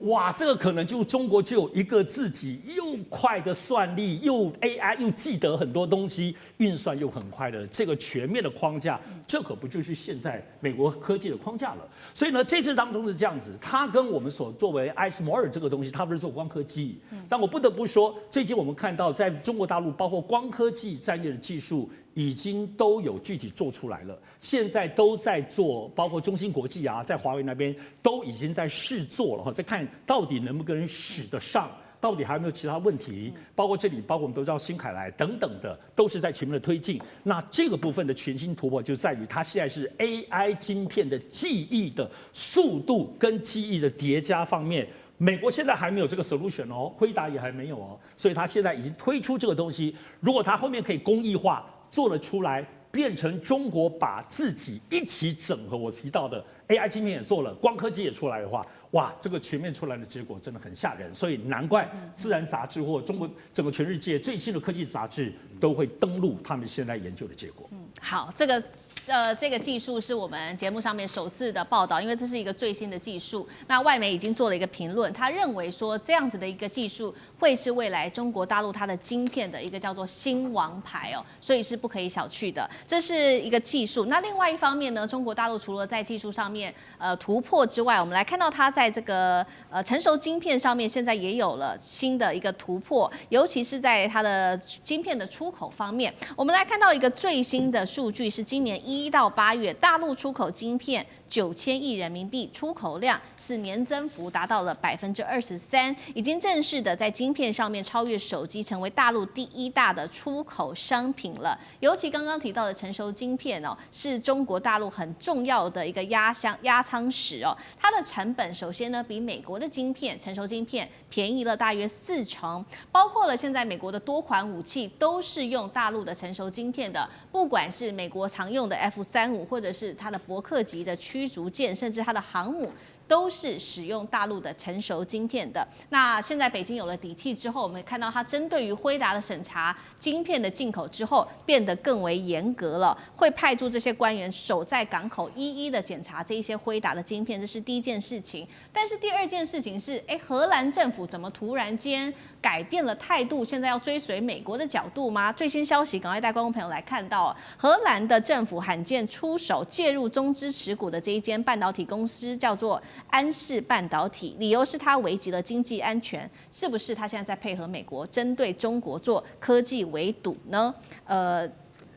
哇，这个可能就中国就有一个自己又快的算力，又 AI 又记得很多东西，运算又很快的这个全面的框架，这可不就是现在美国科技的框架了？所以呢，这次当中是这样子，它跟我们所作为艾斯摩尔这个东西，它不是做光刻机，但我不得不说，最近我们看到在中国大陆，包括光科技在内的技术。已经都有具体做出来了，现在都在做，包括中芯国际啊，在华为那边都已经在试做了哈，在看到底能不能使得上，到底还有没有其他问题，包括这里，包括我们都知道新凯来等等的，都是在全面的推进。那这个部分的全新突破就在于它现在是 AI 晶片的记忆的速度跟记忆的叠加方面。美国现在还没有这个 solution 哦，辉达也还没有哦，所以它现在已经推出这个东西。如果它后面可以工艺化做了出来，变成中国把自己一起整合，我提到的 AI 晶片也做了，光科技也出来的话，哇，这个全面出来的结果真的很吓人。所以难怪《自然》杂志或中国整个全世界最新的科技杂志都会登录他们现在研究的结果。好，这个技术是我们节目上面首次的报道，因为这是一个最新的技术。那外媒已经做了一个评论，他认为说这样子的一个技术会是未来中国大陆它的晶片的一个叫做新王牌哦，所以是不可以小觑的。这是一个技术。那另外一方面呢，中国大陆除了在技术上面突破之外，我们来看到它在这个成熟晶片上面现在也有了新的一个突破，尤其是在它的晶片的出口方面。我们来看到一个最新的数据是今年1到8月，大陆出口晶片9000亿人民币，出口量是年增幅达到了23%，已经正式的在晶片上面超越手机，成为大陆第1大的出口商品了。尤其刚刚提到的成熟晶片哦，是中国大陆很重要的一个压舱石哦。它的成本首先呢，比美国的晶片成熟晶片便宜了大约40%，包括了现在美国的多款武器都是用大陆的成熟晶片的，不管是美国常用的F-35，或者是它的伯克级的驱逐舰，甚至它的航母。都是使用大陆的成熟晶片的。那现在北京有了底气之后，我们看到它针对于辉达的审查晶片的进口之后，变得更为严格了，会派出这些官员守在港口，一一的检查这一些辉达的晶片，这是第一件事情。但是第二件事情是，荷兰政府怎么突然间改变了态度？现在要追随美国的角度吗？最新消息，赶快带观众朋友来看到，荷兰的政府罕见出手介入中资持股的这一间半导体公司，叫做安氏半导体，理由是它危及了经济安全，是不是？它现在在配合美国，针对中国做科技围堵呢？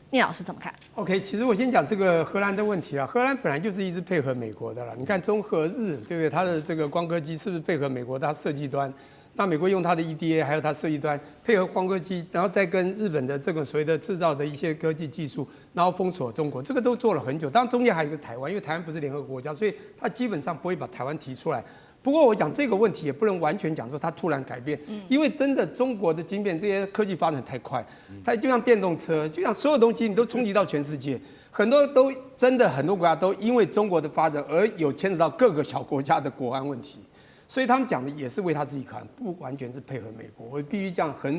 聂老师怎么看 ？OK， 其实我先讲这个荷兰的问题啊。荷兰本来就是一直配合美国的了。你看中荷日，对不对？它的这个光刻机是不是配合美国它设计端？那美国用它的 EDA 还有它设计端配合光刻机，然后再跟日本的这个所谓的制造的一些科技技术，然后封锁中国，这个都做了很久。当然中间还有一个台湾，因为台湾不是联合国家，所以它基本上不会把台湾提出来。不过我讲这个问题也不能完全讲说它突然改变，因为真的中国的晶片这些科技发展太快，它就像电动车，就像所有东西你都冲击到全世界，很多都真的很多国家都因为中国的发展而有牵扯到各个小国家的国安问题。所以他们讲的也是为他自己考量，不完全是配合美国。我必须这样很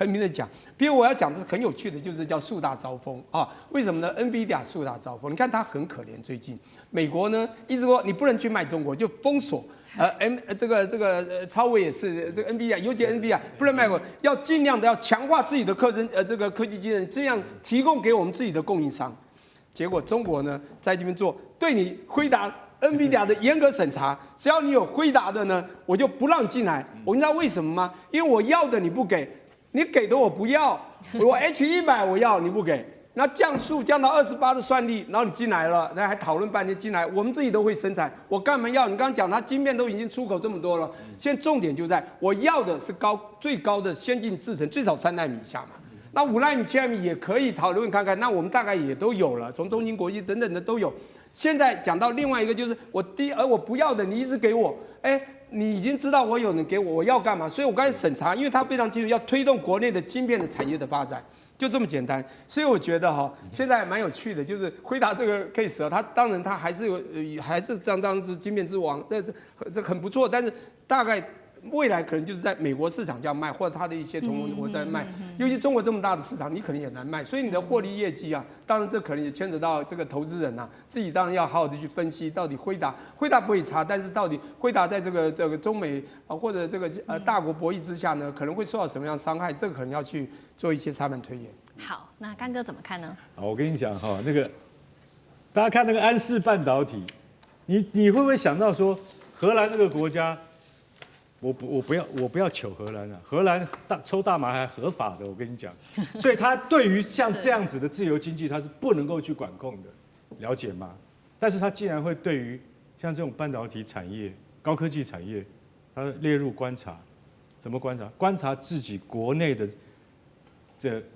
明的讲。比如我要讲的是很有趣的，就是叫树大招风啊。为什么呢 ？NVIDIA 树大招风，你看它很可怜。最近美国呢一直说你不能去卖中国，就封锁。超微也是这个 NVIDIA， 尤其 NVIDIA 不能卖过，要尽量的要强化自己的这个科技技能，这样提供给我们自己的供应商。结果中国呢在这边做对你辉达。NVIDIA 的严格审查，只要你有辉达的呢，我就不让你进来。你知道为什么吗？因为我要的你不给，你给的我不要。我 H100我要你不给，那降速降到28的算力，然后你进来了，那还讨论半天进来，我们自己都会生产，我干嘛要？你刚刚讲它晶片都已经出口这么多了，现在重点就在我要的是最高的先进制程，最少3奈米以下嘛。那5奈米、7奈米也可以讨论看看，那我们大概也都有了，从中芯国际等等的都有。现在讲到另外一个，就是我不要的，你一直给我，你已经知道我有，你给我，我要干嘛？所以我刚才审查，因为它非常清楚，要推动国内的晶片的产业的发展，就这么简单。所以我觉得现在蛮有趣的，就是辉达这个 case 啊，它当然它还是这样是晶片之王，这很不错，但是大概。未来可能就是在美国市场这样卖，或者它的一些同盟国在卖，尤其中国这么大的市场，你可能也难卖，所以你的获利业绩啊，当然这可能也牵扯到这个投资人啊，自己当然要好好的去分析，到底辉达不会差，但是到底辉达在这个中美或者这个大国博弈之下呢，可能会受到什么样的伤害，这个可能要去做一些沙盘推演。好，那干哥怎么看呢？好，我跟你讲那个大家看那个安氏半导体，你会不会想到说荷兰那个国家？我不要求荷兰啊，荷兰抽大麻还合法的，我跟你讲，所以他对于像这样子的自由经济，他是不能够去管控的，了解吗？但是他竟然会对于像这种半导体产业、高科技产业，他列入观察，怎么观察？观察自己国内的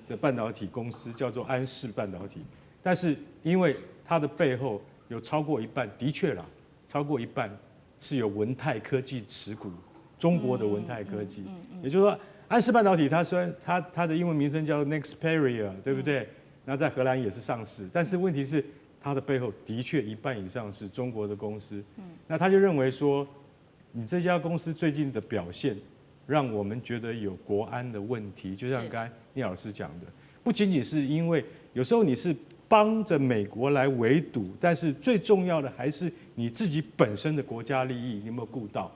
的半导体公司叫做安氏半导体，但是因为它的背后有超过一半，的确啦，超过一半是有文泰科技持股。中国的文泰科技，也就是说，安氏半导体它虽然它的英文名称叫 Nexperia， 对不对？那在荷兰也是上市，但是问题是它的背后的确一半以上是中国的公司。那他就认为说，你这家公司最近的表现，让我们觉得有国安的问题。就像刚才聂老师讲的，不仅仅是因为有时候你是帮着美国来围堵，但是最重要的还是你自己本身的国家利益，你有没有顾到？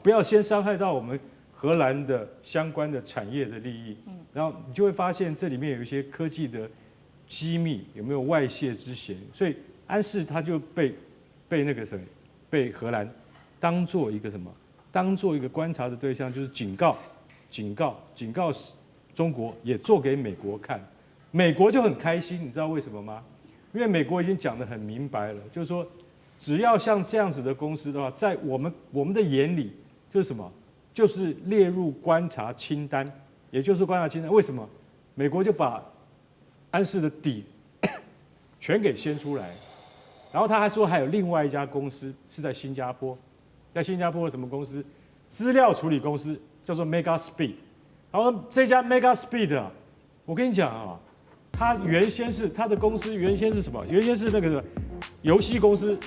不要先伤害到我们荷兰的相关的产业的利益，然后你就会发现这里面有一些科技的机密有没有外泄之嫌，所以安氏它就被被荷兰当做一个什么？当做一个观察的对象，就是警告中国，也做给美国看，美国就很开心，你知道为什么吗？因为美国已经讲得很明白了，就是说。只要像这样子的公司的话，在我们的眼里就是什么？就是列入观察清单，也就是观察清单。为什么？美国就把安氏的底全给掀出来，然后他还说还有另外一家公司是在新加坡，在新加坡的什么公司？资料处理公司叫做 Mega Speed。然后这家 Mega Speed 啊，我跟你讲啊，它的公司原先是什么？原先是那个游戏公司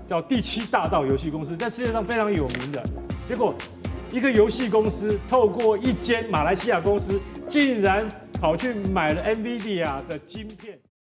叫第7大道游戏公司，在世界上非常有名的。结果，一个游戏公司透过一间马来西亚公司，竟然跑去买了 NVIDIA 的晶片。